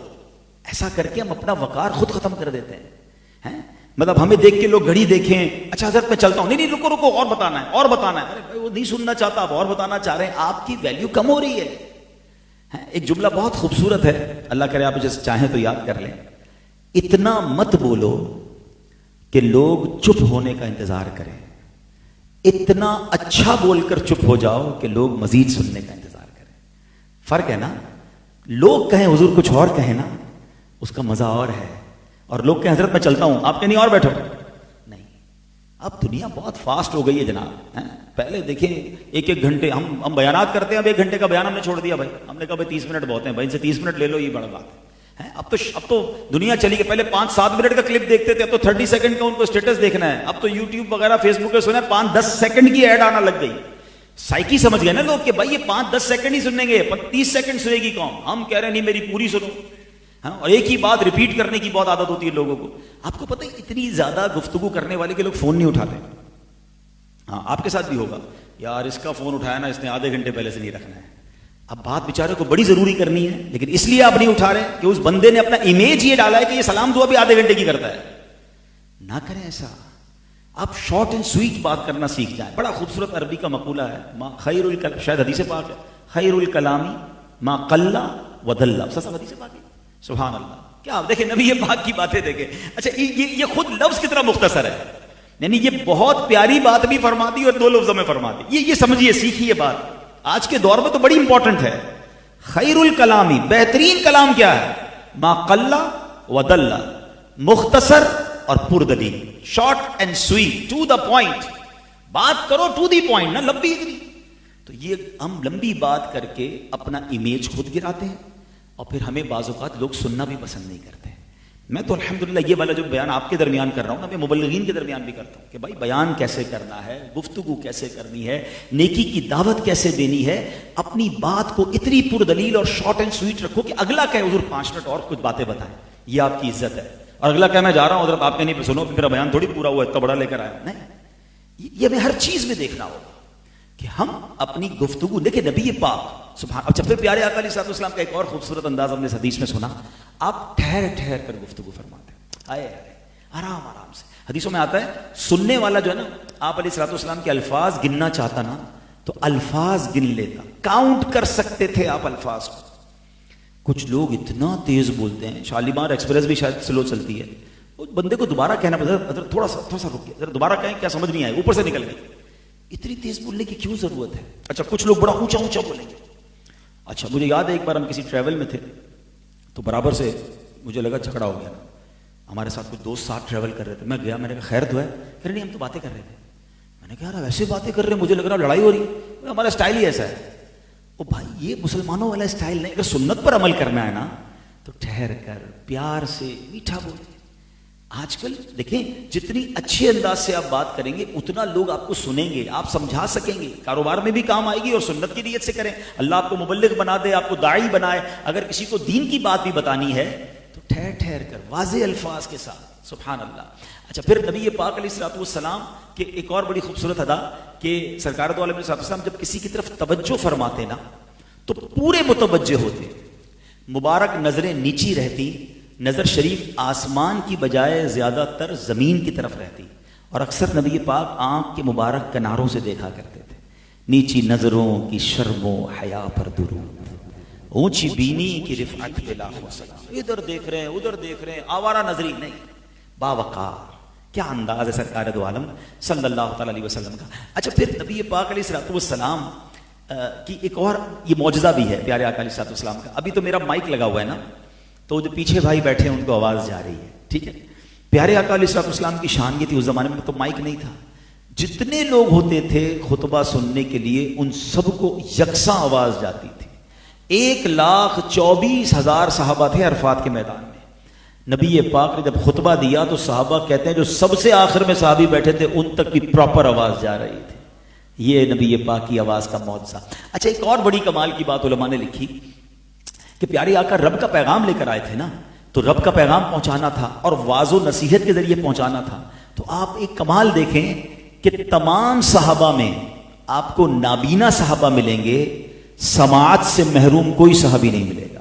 ایسا کر کے ہم اپنا وقار خود ختم کر دیتے ہیں۔ مطلب ہمیں دیکھ کے لوگ گھڑی دیکھیں، اچھا حضرت میں چلتا ہوں، نہیں رکو اور بتانا ہے، ارے بھائی وہ نہیں سننا چاہتا، آپ اور بتانا چاہ رہے ہیں، آپ کی ویلیو کم ہو رہی ہے۔ ایک جملہ بہت خوبصورت ہے، اللہ کرے آپ اسے چاہیں تو یاد کر لیں، اتنا مت بولو کہ لوگ چپ ہونے کا انتظار کریں، اتنا اچھا بول کر چپ ہو جاؤ کہ لوگ مزید سننے کا انتظار کریں۔ فرق ہے نا، لوگ کہیں حضور کچھ اور کہیں نا، اس کا مزہ اور ہے، اور لوگ کہیں حضرت میں چلتا ہوں، آپ کہیں نہیں اور بیٹھو، نہیں۔ اب دنیا بہت فاسٹ ہو گئی ہے جناب، پہلے دیکھیں ایک گھنٹے ہم بیانات کرتے ہیں، اب 1 گھنٹے کا بیان ہم نے چھوڑ دیا، بھائی ہم نے کہا بھائی 30 منٹ بہت ہیں، بھائی ان سے 30 منٹ لے لو، یہ بڑا بات ہے۔ اب تو دنیا چلی گئی. پہلے 5-7 منٹ کا کلپ دیکھتے تھے, اب تو 30 سیکنڈ کا ان کو اسٹیٹس دیکھنا ہے. اب تو یوٹیوب وغیرہ فیس بک پہ سنا ہے 5-10 سیکنڈ کی ایڈ آنا لگ گئی. سائیکی سمجھ گئے نا لوگ کہ بھائی یہ 5-10 سیکنڈ ہی سنیں گے, 30 سیکنڈ سنے گی قوم. ہم کہہ رہے ہیں نہیں میری پوری سنو. اور ایک ہی بات ریپیٹ کرنے کی بہت عادت ہوتی ہے لوگوں کو. آپ کو پتہ ہے اتنی زیادہ گفتگو کرنے والے کے لوگ فون نہیں اٹھاتے. ہاں آپ کے ساتھ بھی ہوگا, یار اس کا فون اٹھایا نا اس نے آدھے گھنٹے پہلے سے نہیں رکھنا ہے. اب بات بیچارے کو بڑی ضروری کرنی ہے, لیکن اس لیے آپ نہیں اٹھا رہے کہ اس بندے نے اپنا امیج یہ ڈالا ہے کہ یہ سلام دعا بھی آدھے گھنٹے کی کرتا ہے. نہ کریں ایسا. آپ شارٹ اینڈ سویٹ بات کرنا سیکھ جائیں. بڑا خوبصورت عربی کا مقولہ ہے, خیر الکلام, شاید حدیث پاک ہے, خیر الکلامی ما قل ودل. سب حدیث پاک ہے. سبحان اللہ. کیا آپ دیکھیں نبی پاک کی باتیں دیکھیں. اچھا یہ خود لفظ کتنا مختصر ہے, یعنی یہ بہت پیاری بات بھی فرما دی اور 2 لفظوں میں فرما دی. یہ سمجھیے, سیکھیے بات. آج کے دور میں تو بڑی امپورٹنٹ ہے. خیر الکلامی, بہترین کلام کیا ہے؟ ما قل ودل, مختصر اور پردلیل. Short and sweet, to the point. بات کرو ٹو دی پوائنٹ, نہ لمبی اتنی. تو یہ ہم لمبی بات کر کے اپنا امیج خود گراتے ہیں, اور پھر ہمیں بعض اوقات لوگ سننا بھی پسند نہیں کرتے. میں تو الحمدللہ یہ والا جو بیان آپ کے درمیان کر رہا ہوں نا, میں مبلغین کے درمیان بھی کرتا ہوں کہ بھائی بیان کیسے کرنا ہے, گفتگو کیسے کرنی ہے, نیکی کی دعوت کیسے دینی ہے. اپنی بات کو اتنی پردلیل اور شارٹ اینڈ سویٹ رکھو کہ اگلا کہے حضور 5 منٹ اور کچھ باتیں بتائیں, یہ آپ کی عزت ہے. اور اگلا کہے میں جا رہا ہوں ادھر, آپ کہیں سنو میرا بیان تھوڑی پورا ہوا, اتنا بڑا لے کر آیا. نہیں, یہ ہمیں ہر چیز میں دیکھنا ہوگا کہ ہم اپنی گفتگو دیکھیں. نبی پاک سبحان. اچھا پھر پیارے آقا علیہ الصلوۃ والسلام کا ایک اور خوبصورت انداز ہم نے اس حدیث میں سنا. آپ ٹھہر ٹھہر کر گفتگو فرماتے ہیں, آرام آرام سے. حدیثوں میں آتا ہے سننے والا جو ہے نا, آپ علیہ الصلوۃ والسلام کے الفاظ گننا چاہتا نا تو الفاظ گن لیتا, کاؤنٹ کر سکتے تھے آپ الفاظ کو. کچھ لوگ اتنا تیز بولتے ہیں, شالیمار ایکسپریس بھی شاید سلو چلتی ہے, بندے کو دوبارہ کہنا پڑتا ہے تھوڑا سا رک گیا, دوبارہ کہیں کیا سمجھ نہیں آئے, اوپر سے نکل گئی. اتنی تیز بولنے کی کیوں ضرورت ہے؟ اچھا کچھ لوگ بڑا اونچا اونچا بولیں گے. اچھا مجھے یاد ہے ایک بار ہم کسی ٹریول میں تھے تو برابر سے مجھے لگا جھگڑا ہو گیا. ہمارے ساتھ کچھ دوست ساتھ ٹریول کر رہے تھے, میں گیا, میں نے کہا خیر تو ہے؟ کہہ رہے نہیں ہم تو باتیں کر رہے تھے. میں نے کہا یار ویسے باتیں کر رہے ہیں, مجھے لگ رہا لڑائی ہو رہی ہے. ہمارا اسٹائل ہی ایسا ہے. او بھائی یہ مسلمانوں والا اسٹائل نہیں. اگر سنت پر عمل کرنا ہے نا تو ٹھہر کر پیار سے میٹھا بولے. آج کل دیکھیں جتنی اچھے انداز سے آپ بات کریں گے اتنا لوگ آپ کو سنیں گے, آپ سمجھا سکیں گے, کاروبار میں بھی کام آئے گی. اور سنت کی نیت سے کریں, اللہ آپ کو مبلغ بنا دے, آپ کو داعی بنائے. اگر کسی کو دین کی بات بھی بتانی ہے تو ٹھہر ٹھہر کر واضح الفاظ کے ساتھ. سبحان اللہ. اچھا پھر نبی پاک علیہ الصلوۃ والسلام کے ایک اور بڑی خوبصورت ادا کہ سرکار دو عالم علیہ السلام جب کسی کی طرف توجہ فرماتے نا تو پورے متوجہ ہوتے, مبارک نظریں نیچی رہتی, نظر شریف آسمان کی بجائے زیادہ تر زمین کی طرف رہتی. اور اکثر نبی پاک آنکھ کے مبارک کناروں سے دیکھا کرتے تھے. نیچی نظروں کی شرم و حیا پر درود, اونچی بینی کی رفعت پہ لاکھوں سلام. ادھر دیکھ رہے ہیں ادھر دیکھ رہے ہیں, آوارہ نظری نہیں, باوقار. کیا انداز ہے سرکار دو عالم صلی اللہ تعالی علیہ وسلم کا. اچھا پھر نبی پاک علیہ الصلوۃ والسلام کی ایک اور یہ معجزہ بھی ہے پیارے آقا علیہ الصلوۃ والسلام کا. ابھی تو میرا مائک لگا ہوا ہے نا, تو جو پیچھے بھائی بیٹھے ہیں ان کو آواز جا رہی ہے, ٹھیک ہے. پیارے آقا علیہ الصلوۃ والسلام کی شان یہ تھی, اس زمانے میں تو مائک نہیں تھا. جتنے لوگ ہوتے تھے خطبہ سننے کے لیے ان سب کو یکساں آواز جاتی تھی. 1,24,000 صحابہ تھے عرفات کے میدان میں. نبی پاک نے جب خطبہ دیا تو صحابہ کہتے ہیں جو سب سے آخر میں صحابی بیٹھے تھے ان تک بھی پراپر آواز جا رہی تھی. یہ نبی پاک کی آواز کا معجزہ. اچھا ایک اور بڑی کمال کی بات علماء نے لکھی کہ پیارے آقا رب کا پیغام لے کر آئے تھے نا, تو رب کا پیغام پہنچانا تھا اور واضح و نصیحت کے ذریعے پہنچانا تھا. تو آپ ایک کمال دیکھیں کہ تمام صحابہ میں آپ کو نابینا صحابہ ملیں گے, سماعت سے محروم کوئی صحابی نہیں ملے گا,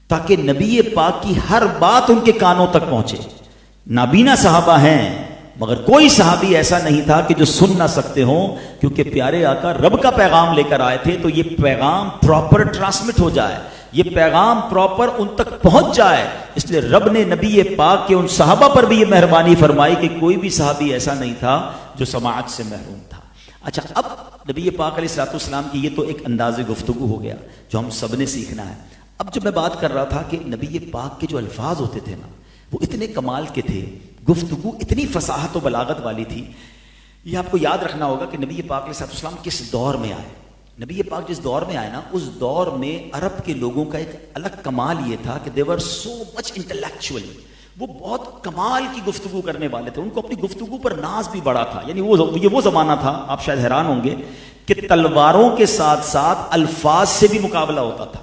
تاکہ نبی پاک کی ہر بات ان کے کانوں تک پہنچے. نابینا صحابہ ہیں مگر کوئی صحابی ایسا نہیں تھا کہ جو سن نہ سکتے ہوں, کیونکہ پیارے آقا رب کا پیغام لے کر آئے تھے تو یہ پیغام پراپر ٹرانسمٹ ہو جائے, یہ پیغام پراپر ان تک پہنچ جائے. اس لیے رب نے نبی پاک کے ان صحابہ پر بھی یہ مہربانی فرمائی کہ کوئی بھی صحابی ایسا نہیں تھا جو سماعت سے محروم تھا. اچھا اب نبی پاک علیہ الصلوۃ والسلام کی یہ تو ایک انداز گفتگو ہو گیا جو ہم سب نے سیکھنا ہے. اب جب میں بات کر رہا تھا کہ نبی پاک کے جو الفاظ ہوتے تھے نا وہ اتنے کمال کے تھے, گفتگو اتنی فصاحت و بلاغت والی تھی. یہ آپ کو یاد رکھنا ہوگا کہ نبی پاک علیہ الصلوۃ والسلام کس دور میں آئے. نبی پاک جس دور میں آئے نا، اس دور میں عرب کے لوگوں کا ایک الگ کمال یہ تھا کہ they were so much intellectual. وہ بہت کمال کی گفتگو کرنے والے تھے، ان کو اپنی گفتگو پر ناز بھی بڑا تھا. یعنی وہ زمانہ تھا، آپ شاید حیران ہوں گے کہ تلواروں کے ساتھ ساتھ الفاظ سے بھی مقابلہ ہوتا تھا.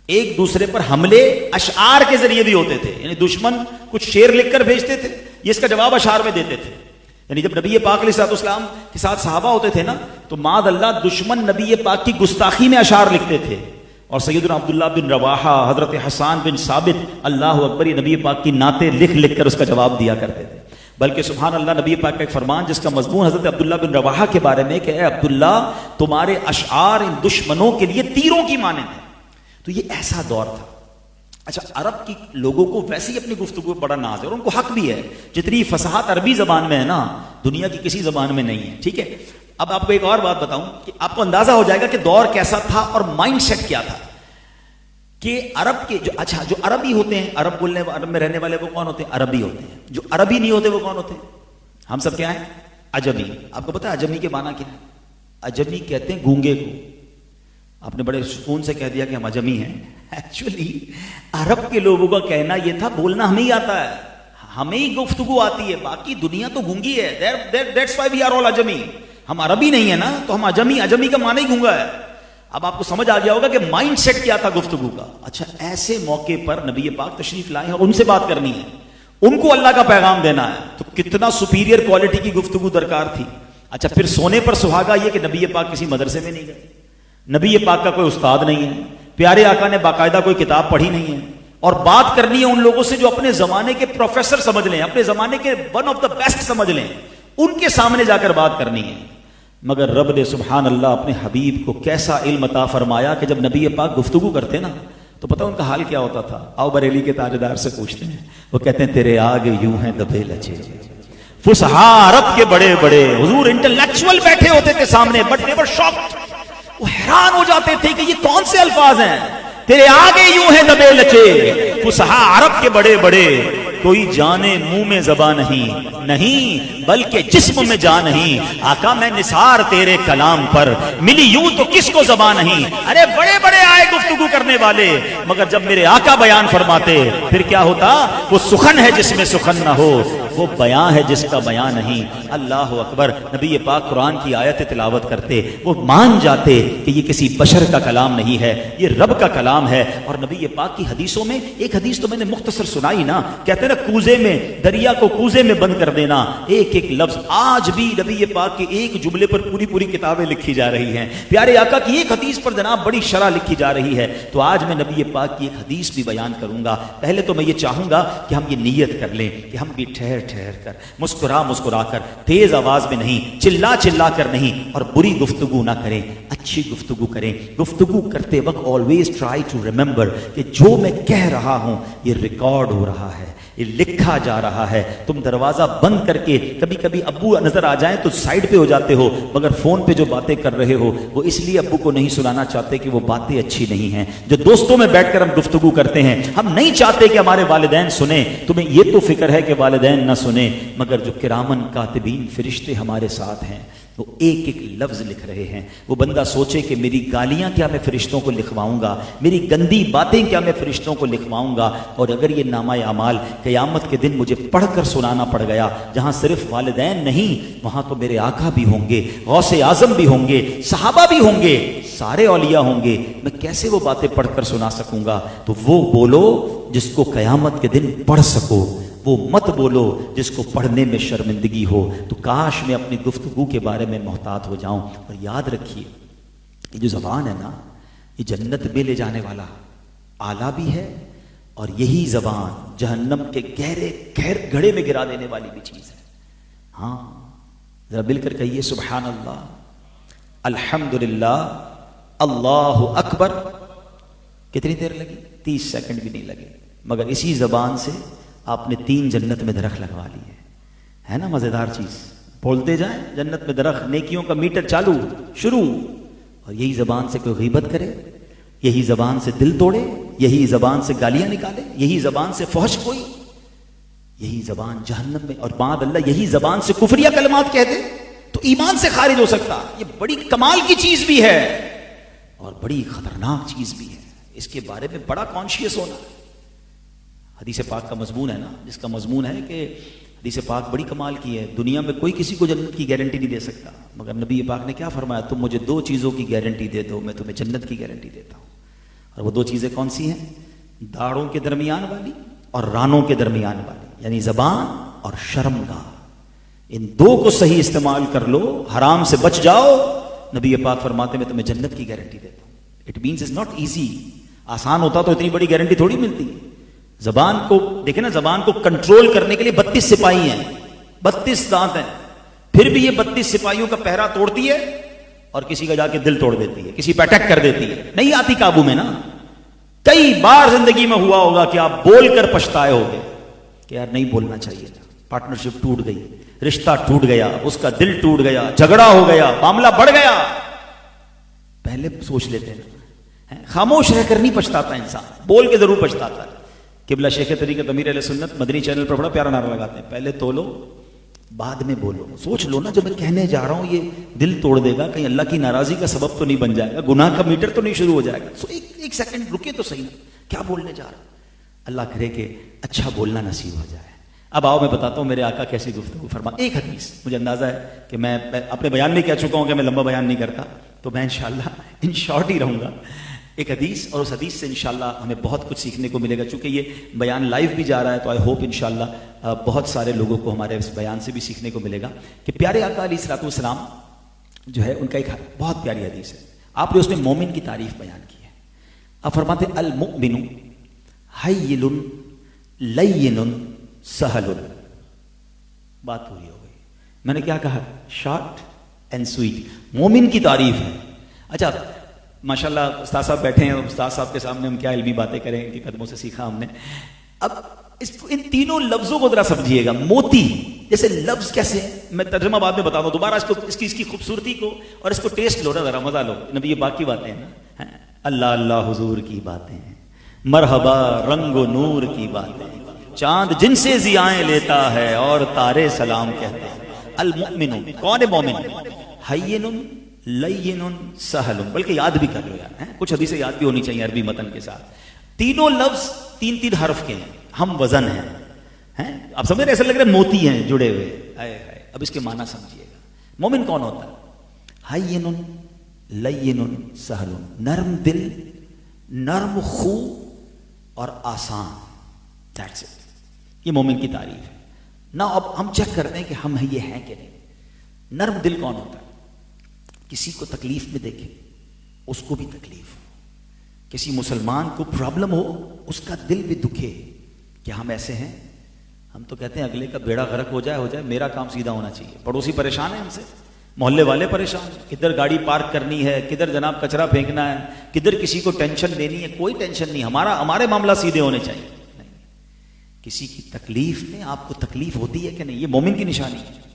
ایک دوسرے پر حملے اشعار کے ذریعے بھی ہوتے تھے. یعنی دشمن کچھ شعر لکھ کر بھیجتے تھے، یہ اس کا جواب اشعار میں دیتے تھے. یعنی جب نبی پاک علیہ الصلوۃ والسلام کے ساتھ صحابہ ہوتے تھے نا، تو معاذ اللہ دشمن نبی پاک کی گستاخی میں اشعار لکھتے تھے. اور سیدنا عبداللہ بن رواحہ، حضرت حسان بن ثابت، اللہ اکبر، یہ نبی پاک کی نعتیں لکھ لکھ کر اس کا جواب دیا کرتے تھے. بلکہ سبحان اللہ، نبی پاک کا ایک فرمان جس کا مضمون حضرت عبداللہ بن رواحہ کے بارے میں کہ اے عبداللہ، تمہارے اشعار ان دشمنوں کے لیے تیروں کی مانند ہیں. تو یہ ایسا دور تھا. اچھا، عرب کی لوگوں کو ویسے ہی اپنی گفتگو بڑا ناز ہے، اور ان کو حق بھی ہے. جتنی فصاحت عربی زبان میں ہے نا، دنیا کی کسی زبان میں نہیں ہے. ٹھیک ہے، اب آپ کو ایک اور بات بتاؤں کہ آپ کو اندازہ ہو جائے گا کہ دور کیسا تھا اور مائنڈ سیٹ کیا تھا. کہ عرب کے جو عربی ہوتے ہیں، عرب میں رہنے والے وہ کون ہوتے ہیں؟ عربی ہوتے ہیں. جو عربی نہیں ہوتے وہ کون ہوتے ہیں؟ ہم سب کیا ہیں؟ عجمی. آپ کو پتا ہے عجمی کے معنی کیا ہے؟ عجمی کہتے ہیں گونگے کو. آپ نے بڑے سکون سے کہہ دیا کہ ہم عجمی ہیں. ایکچولی عرب کے لوگوں کا کہنا یہ تھا بولنا ہمیں ہی آتا ہے، ہمیں ہی گفتگو آتی ہے، باقی دنیا تو گونگی ہے. That's why we are all عجمی. ہم عربی نہیں ہے نا، تو ہم عجمی کا معنی ہی گونگا ہے. اب آپ کو سمجھ آ گیا ہوگا کہ مائنڈ سیٹ کیا تھا گفتگو کا. اچھا، ایسے موقع پر نبی پاک تشریف لائے اور ان سے بات کرنی ہے، ان کو اللہ کا پیغام دینا ہے، تو کتنا سپیریئر کوالٹی کی گفتگو درکار تھی. اچھا، پھر سونے پر سہاگا یہ کہ نبی پاک کسی مدرسے میں نہیں گئے، نبی پاک کا کوئی استاد نہیں ہے، پیارے آقا نے باقاعدہ کوئی کتاب پڑھی نہیں ہے، اور بات کرنی ہے ان لوگوں سے جو اپنے زمانے کے پروفیسر سمجھ لیں، اپنے زمانے کے ون آف دا بیسٹ سمجھ لیں، ان کے سامنے جا کر بات کرنی ہے. مگر رب نے سبحان اللہ اپنے حبیب کو کیسا علم عطا فرمایا کہ جب نبی پاک گفتگو کرتے نا، تو پتہ ان کا حال کیا ہوتا تھا؟ آؤ بریلی کے تاجدار سے پوچھتے ہیں. وہ کہتے ہیں تیرے آگے یوں ہیں دبے لچے. فصحا عرب کے بڑے بڑے حضور انٹلیکچوئل بیٹھے ہوتے تھے سامنے، بٹ دے ور شاکڈ. وہ حیران ہو جاتے تھے کہ یہ کون سے الفاظ ہیں؟ تیرے آگے یوں ہیں دبے لچے، فصحا عرب کے بڑے بڑے، کوئی جانے منہ میں زبان نہیں بلکہ جسم میں جان نہیں. آقا میں نثار تیرے کلام پر، ملی یوں تو کس کو زبان نہیں. ارے بڑے بڑے آئے گفتگو کرنے والے، مگر جب میرے آقا بیان فرماتے پھر کیا ہوتا؟ وہ سخن ہے جس میں سخن نہ ہو، وہ بیان ہے جس کا بیان نہیں. اللہ اکبر. نبی پاک قرآن کی آیت تلاوت کرتے، وہ مان جاتے کہ یہ کسی بشر کا کلام نہیں ہے، یہ رب کا کلام ہے. اور نبی پاک کی حدیثوں میں ایک حدیث تو میں نے مختصر سنائی نا، کہتے ہیں نا کوزے میں، دریا کو کوزے میں بند کر دینا. ایک ایک لفظ آج بھی نبی پاک کے ایک جملے پر پوری کتابیں لکھی جا رہی ہیں. پیارے آقا کی ایک حدیث پر جناب بڑی شرح لکھی جا رہی ہے. تو آج میں نبی پاک کی ایک حدیث بھی بیان کروں گا. پہلے تو میں یہ چاہوں گا کہ ہم یہ نیت کر لیں کہ ہم بھی ٹھہر کر، مسکرا کر، تیز آواز میں نہیں، چلا کر نہیں، اور بری گفتگو نہ کریں، اچھی گفتگو کریں. گفتگو کرتے وقت آلویز ٹرائی ٹو ریممبر کہ جو میں کہہ رہا ہوں یہ ریکارڈ ہو رہا ہے، یہ لکھا جا رہا ہے. تم دروازہ بند کر کے کبھی ابو نظر آ جائیں تو سائڈ پہ ہو جاتے ہو، مگر فون پہ جو باتیں کر رہے ہو وہ اس لیے ابو کو نہیں سنانا چاہتے کہ وہ باتیں اچھی نہیں ہیں. جو دوستوں میں بیٹھ کر ہم گفتگو کرتے ہیں، ہم نہیں چاہتے کہ ہمارے والدین سنیں. تمہیں یہ تو فکر ہے کہ والدین نہ سنیں، مگر جو کرامن کاتبین فرشتے ہمارے ساتھ ہیں وہ ایک ایک لفظ لکھ رہے ہیں. وہ بندہ سوچے کہ میری گالیاں کیا میں فرشتوں کو لکھواؤں گا، میری گندی باتیں کیا میں فرشتوں کو لکھواؤں گا. اور اگر یہ نامہ اعمال قیامت کے دن مجھے پڑھ کر سنانا پڑ گیا، جہاں صرف والدین نہیں، وہاں تو میرے آقا بھی ہوں گے، غوث اعظم بھی ہوں گے، صحابہ بھی ہوں گے، سارے اولیاء ہوں گے، میں کیسے وہ باتیں پڑھ کر سنا سکوں گا؟ تو وہ بولو جس کو قیامت کے دن پڑھ سکو، وہ مت بولو جس کو پڑھنے میں شرمندگی ہو. تو کاش میں اپنی گفتگو کے بارے میں محتاط ہو جاؤں. اور یاد رکھیے یہ جو زبان ہے نا، یہ جنت میں لے جانے والا آلہ بھی ہے، اور یہی زبان جہنم کے گہرے گڑھے میں گرا دینے والی بھی چیز ہے. ہاں ذرا مل کر کہیے سبحان اللہ، الحمدللہ، اللہ اکبر. کتنی دیر لگی؟ 30 سیکنڈ بھی نہیں لگے. مگر اسی زبان سے آپ نے 3 جنت میں درخت لگوا لی ہے نا؟ مزیدار چیز. بولتے جائیں جنت میں درخت، نیکیوں کا میٹر چالو شروع. اور یہی زبان سے کوئی غیبت کرے، یہی زبان سے دل توڑے، یہی زبان سے گالیاں نکالے، یہی زبان سے فحش کوئی، یہی زبان جہنم میں. اور بعد اللہ یہی زبان سے کفریہ کلمات کہہ دے تو ایمان سے خارج ہو سکتا. یہ بڑی کمال کی چیز بھی ہے. اور بڑی خطرناک چیز بھی ہے، اس کے بارے میں بڑا کانشیس ہونا ہے۔ حدیث پاک کا مضمون ہے نا، جس کا مضمون ہے کہ حدیث پاک بڑی کمال کی ہے، دنیا میں کوئی کسی کو جنت کی گارنٹی نہیں دے سکتا، مگر نبی پاک نے کیا فرمایا، تم مجھے 2 چیزوں کی گارنٹی دے دو، میں تمہیں جنت کی گارنٹی دیتا ہوں۔ اور وہ 2 چیزیں کون سی ہیں؟ داڑھوں کے درمیان والی اور رانوں کے درمیان والی، یعنی زبان اور شرمگاہ، ان 2 کو صحیح استعمال کر لو، حرام سے بچ جاؤ، نبی پاک فرماتے میں تمہیں جنت کی گارنٹی دیتا ہوں۔ It means it's not easy, آسان ہوتا تو اتنی بڑی گارنٹی تھوڑی ملتی۔ زبان کو دیکھیں نا، زبان کو کنٹرول کرنے کے لیے 32 سپاہی ہیں، 32 دانت ہیں، پھر بھی یہ 32 سپاہیوں کا پہرا توڑتی ہے اور کسی کا جا کے دل توڑ دیتی ہے، کسی پہ اٹیک کر دیتی ہے، نہیں آتی قابو میں نا۔ کئی بار زندگی میں ہوا ہوگا کہ آپ بول کر پچھتائے ہوگے کہ یار نہیں بولنا چاہیے تھا، پارٹنرشپ ٹوٹ گئی، رشتہ ٹوٹ گیا، اس کا دل ٹوٹ گیا، جھگڑا ہو گیا، معاملہ بڑھ گیا، پہلے سوچ لیتے ہیں۔ خاموش رہ کر نہیں پچھتاتا انسان، بول کے ضرور پچھتاتا ہے۔ قبلہ شیخ طریقت امیر علیہ سنت مدنی چینل پر بڑا پیارا نعرہ لگاتے ہیں، پہلے تولو بعد میں بولو۔ سوچ لو نا، جو میں کہنے جا رہا ہوں یہ دل توڑ دے گا، کہیں اللہ کی ناراضی کا سبب تو نہیں بن جائے گا، گناہ کا میٹر تو نہیں شروع ہو جائے گا۔ سو ایک سیکنڈ رکے تو صحیح، کیا بولنے جا رہا ہوں؟ اللہ کرے کہ اچھا بولنا نصیب ہو جائے۔ اب آؤ میں بتاتا ہوں میرے آقا کیسی گفتگو فرما۔ ایک حدیث، مجھے اندازہ ہے کہ میں اپنے بیان میں کہہ چکا ہوں کہ میں لمبا بیان نہیں کرتا، تو میں انشاءاللہ ان شارٹ ہی رہوں گا۔ ایک حدیث، اور اس حدیث سے انشاءاللہ ہمیں بہت کچھ سیکھنے کو ملے گا، چونکہ یہ بیان لائیو بھی جا رہا ہے، تو آئی ہوپ انشاءاللہ بہت سارے لوگوں کو ہمارے اس بیان سے بھی سیکھنے کو ملے گا کہ پیارے آقا علیہ الصلوۃ والسلام جو ہے ان کا ایک بہت پیاری حدیث ہے، آپ نے اس میں مومن کی تعریف بیان کی ہے۔ آپ فرماتے ہیں المؤمن حیل لین سہل۔ بات پوری ہو گئی۔ میں نے کیا کہا؟ شارٹ اینڈ سویٹ، مومن کی تعریف ہے۔ اچھا ماشاءاللہ استاد صاحب بیٹھے ہیں، استاد صاحب کے سامنے ہم کیا علمی باتیں کریں، ان کے قدموں سے سیکھا ہم نے۔ اب ان تینوں لفظوں کو ذرا سمجھیے گا۔ موتی جیسے لفظ کیسے، میں ترجمہ بعد میں بتا دوں دوبارہ، اس کی خوبصورتی کو اور اس کو ٹیسٹ لو نا، ذرا مزہ لو۔ نبی یہ باقی باتیں ہیں نا، اللہ اللہ حضور کی باتیں ہیں، مرحبا رنگ و نور کی باتیں، چاند جن سے ضیائیں لیتا ہے اور تارے سلام کہتے ہیں۔ المؤمن کون ہے؟ مومن حیین لین سہل، بلکہ یاد بھی کر لو یار، کچھ حدیثیں یاد بھی ہونی چاہیے عربی متن کے ساتھ۔ تینوں لفظ 3 حرف کے ہیں، ہم وزن ہیں، آپ سمجھ رہے؟ ایسا لگ رہا ہے موتی ہیں جڑے ہوئے۔ اب اس کے معنی سمجھیے گا۔ مومن کون ہوتا ہے؟ حیین لین سہل، نرم دل، نرم خو اور آسان، دیٹس اٹ۔ یہ مومن کی تعریف ہے نا۔ اب ہم چیک کرتے ہیں کہ ہم یہ ہیں کہ نہیں۔ نرم دل کون ہوتا ہے؟ کسی کو تکلیف میں دیکھے اس کو بھی تکلیف ہو، کسی مسلمان کو پرابلم ہو اس کا دل بھی دکھے کہ ہم ایسے ہیں۔ ہم تو کہتے ہیں اگلے کا بیڑا غرق ہو جائے، میرا کام سیدھا ہونا چاہیے۔ پڑوسی پریشان ہے ہم سے، محلے والے پریشان، کدھر گاڑی پارک کرنی ہے، کدھر جناب کچرا پھینکنا ہے، کدھر کسی کو ٹینشن دینی ہے، کوئی ٹینشن نہیں، ہمارے معاملہ سیدھے ہونے چاہیے۔ نہیں، کسی کی تکلیف میں آپ کو تکلیف ہوتی ہے کہ نہیں، یہ مومن کی نشانی ہے۔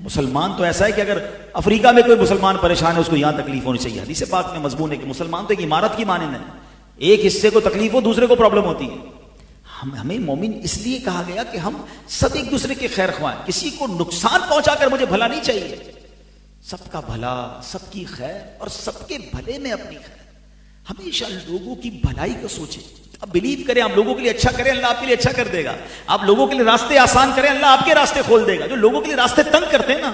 مسلمان تو ایسا ہے کہ اگر افریقہ میں کوئی مسلمان پریشان ہے اس کو یہاں تکلیف ہونی چاہیے۔ حدیث پاک میں مضمون ہے کہ مسلمان تو ایک عمارت کی مانند ہے، ایک حصے کو تکلیف ہو دوسرے کو پرابلم ہوتی ہے۔ ہمیں مومن اس لیے کہا گیا کہ ہم سب ایک دوسرے کے خیر خواہ ہیں، کسی کو نقصان پہنچا کر مجھے بھلا نہیں چاہیے، سب کا بھلا، سب کی خیر اور سب کے بھلے میں اپنی خیر، ہمیشہ لوگوں کی بھلائی کو سوچیں۔ اب بلیو کریں، آپ لوگوں کے لیے اچھا کریں، اللہ آپ کے لیے اچھا کر دے گا۔ آپ لوگوں کے لیے راستے آسان کریں، اللہ آپ کے راستے کھول دے گا۔ جو لوگوں کے لیے راستے تنگ کرتے ہیں نا،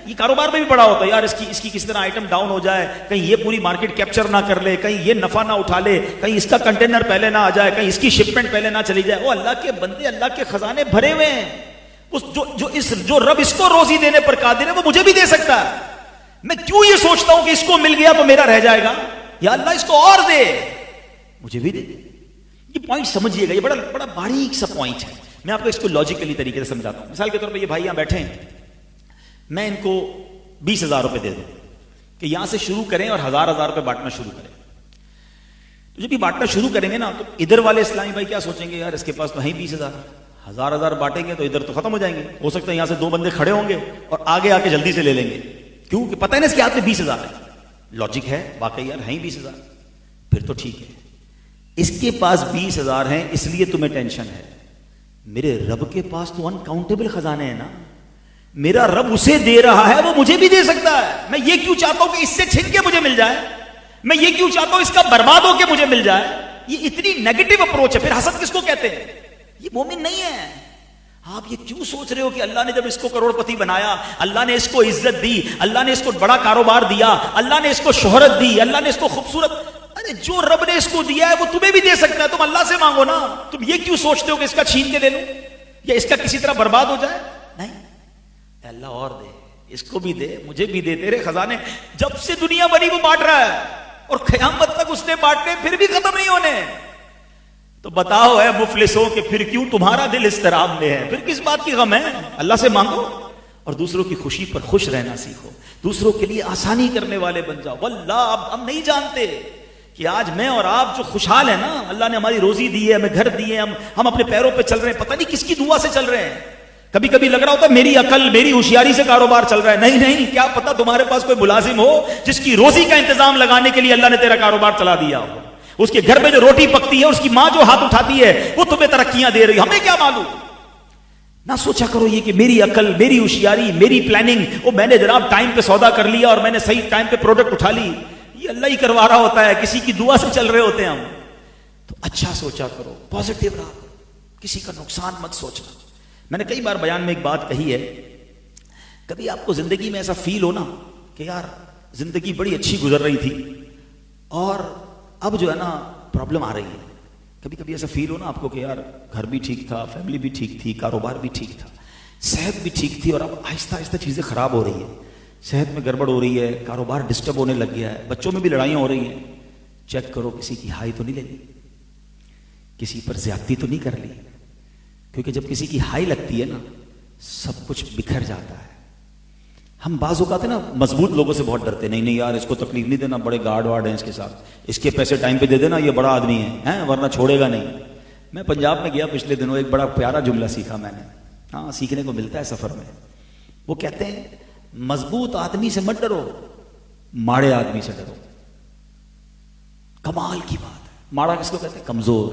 یہ کاروبار میں بھی پڑا ہوتا ہے، یار اس کی کس طرح آئٹم ڈاؤن ہو جائے، کہیں یہ پوری مارکیٹ کیپچر نہ کر لے، کہیں یہ نفع نہ اٹھا لے، کہیں اس کا کنٹینر پہلے نہ آ جائے، کہیں اس کی شپمنٹ پہلے نہ چلی جائے۔ وہ اللہ کے بندے، اللہ کے خزانے بھرے ہوئے ہیں، جو رب اس کو روزی دینے پر قادر ہے وہ مجھے بھی دے سکتا ہے۔ میں کیوں یہ سوچتا ہوں کہ اس کو مل گیا تو میرا رہ جائے گا؟ یا اللہ اس کو اور دے، مجھے بھی دے۔ یہ پوائنٹ سمجھیے گا، یہ بڑا باریک سا پوائنٹ ہے۔ میں آپ کو اس کو لاجیکلی طریقے سے سمجھاتا ہوں۔ مثال کے طور پہ یہ بھائی یہاں بیٹھے ہیں، میں ان کو 20,000 روپے دے دوں کہ یہاں سے شروع کریں اور 1,000 روپے بانٹنا شروع کریں۔ تو جب یہ بانٹنا شروع کریں گے نا تو ادھر والے اسلامی بھائی کیا سوچیں گے، یار اس کے پاس تو ہیں 20,000، 1,000 بانٹیں گے تو ادھر تو ختم ہو جائیں گے۔ ہو سکتا ہے یہاں سے 2 بندے کھڑے ہوں گے اور آگے آ کے جلدی سے لے لیں گے، کیوں کہ پتہ ہے نا اس کے ہاتھ میں 20,000 ہے۔ لاجک ہے واقعی، یار ہیں 20,000، پھر تو ٹھیک ہے۔ اس کے پاس 20,000 ہیں اس لیے تمہیں ٹینشن ہے، میرے رب کے پاس تو انکاؤنٹیبل خزانے ہیں نا، میرا رب اسے دے رہا ہے وہ مجھے بھی دے سکتا ہے۔ میں یہ کیوں چاہتا ہوں کہ اس سے چھن کے مجھے مل جائے؟ میں یہ کیوں چاہتا ہوں اس کا برباد ہو کے مجھے مل جائے. یہ اتنی نیگیٹو اپروچ ہے. پھر حسد کس کو کہتے ہیں؟ یہ مومن نہیں ہے. آپ یہ کیوں سوچ رہے ہو کہ اللہ نے جب اس کو کروڑ پتی بنایا, اللہ نے اس کو عزت دی, اللہ نے اس کو بڑا کاروبار دیا, اللہ نے اس کو شہرت دی, اللہ نے اس کو خوبصورت, ارے جو رب نے اس کو دیا ہے وہ تمہیں بھی دے سکتا ہے, تم اللہ سے مانگو نا. تم یہ کیوں سوچتے ہو کہ اس کا چھین کے لے لو یا اس کا کسی طرح برباد ہو جائے؟ نہیں, اللہ اور دے, اس کو بھی دے, مجھے بھی دے. تیرے خزانے جب سے دنیا بنی وہ بانٹ رہا ہے, اور قیامت تک اس نے بانٹنے پھر بھی ختم نہیں ہونے. تو بتاؤ اے مفلسوں کہ پھر کیوں تمہارا دل اضطراب میں ہے؟ پھر کس بات کی غم ہے؟ اللہ سے مانگو اور دوسروں کی خوشی پر خوش رہنا سیکھو, دوسروں کے لیے آسانی کرنے والے بن جاؤ. واللہ اب ہم نہیں جانتے کہ آج میں اور آپ جو خوشحال ہیں نا, اللہ نے ہماری روزی دی ہے, ہمیں گھر دیے, ہم اپنے پیروں پہ چل رہے ہیں, پتہ نہیں کس کی دعا سے چل رہے ہیں. کبھی کبھی لگ رہا ہوتا ہے میری عقل میری ہوشیاری سے کاروبار چل رہا ہے. نہیں نہیں, کیا پتا تمہارے پاس کوئی ملازم ہو جس کی روزی کا انتظام لگانے کے لیے اللہ نے تیرا کاروبار چلا دیا ہو. اس کے گھر میں جو روٹی پکتی ہے, اس کی ماں جو ہاتھ اٹھاتی ہے, وہ تمہیں ترقیاں دے رہی. ہمیں کیا معلوم؟ نہ سوچا کرو یہ کہ میری عقل میری ہوشیاری میری پلاننگ, وہ میں نے جناب ٹائم پہ سودا کر لیا اور میں نے صحیح ٹائم پہ پروڈکٹ اٹھا لی. یہ اللہ ہی کروا رہا ہوتا ہے, کسی کی دعا سے چل رہے ہوتے ہیں ہم. تو اچھا سوچا کرو, پازیٹیو رہا کرو, کسی کا نقصان مت سوچنا. میں نے کئی بار بیان میں ایک بات کہی ہے, کبھی آپ کو زندگی میں ایسا فیل ہو نا کہ یار زندگی بڑی اچھی گزر رہی تھی اور اب جو ہے نا پرابلم آ رہی ہے. کبھی کبھی ایسا فیل ہو نا آپ کو کہ یار گھر بھی ٹھیک تھا, فیملی بھی ٹھیک تھی, کاروبار بھی ٹھیک تھا, صحت بھی ٹھیک تھی, اور اب آہستہ آہستہ چیزیں خراب ہو رہی ہیں, صحت میں گڑبڑ ہو رہی ہے, کاروبار ڈسٹرب ہونے لگ گیا ہے, بچوں میں بھی لڑائیاں ہو رہی ہیں. چیک کرو کسی کی ہائی تو نہیں لے لی, کسی پر زیادتی تو نہیں کر لی, کیونکہ جب کسی کی ہائی لگتی ہے نا سب کچھ بکھر جاتا ہے. ہم بعض اوقات نا مضبوط لوگوں سے بہت ڈرتے, نہیں یار اس کو تکلیف نہیں دینا, بڑے گارڈ وارڈ ہیں اس کے ساتھ, اس کے پیسے ٹائم پہ دے دینا, یہ بڑا آدمی ہے ورنہ چھوڑے گا نہیں. میں پنجاب میں گیا پچھلے دنوں, ایک بڑا پیارا جملہ سیکھا میں نے, ہاں سیکھنے کو ملتا ہے سفر میں. وہ کہتے ہیں مضبوط آدمی سے مت ڈرو, ماڑے آدمی سے ڈرو. کمال کی بات ہے. ماڑا کس کو کہتے ہیں؟ کمزور.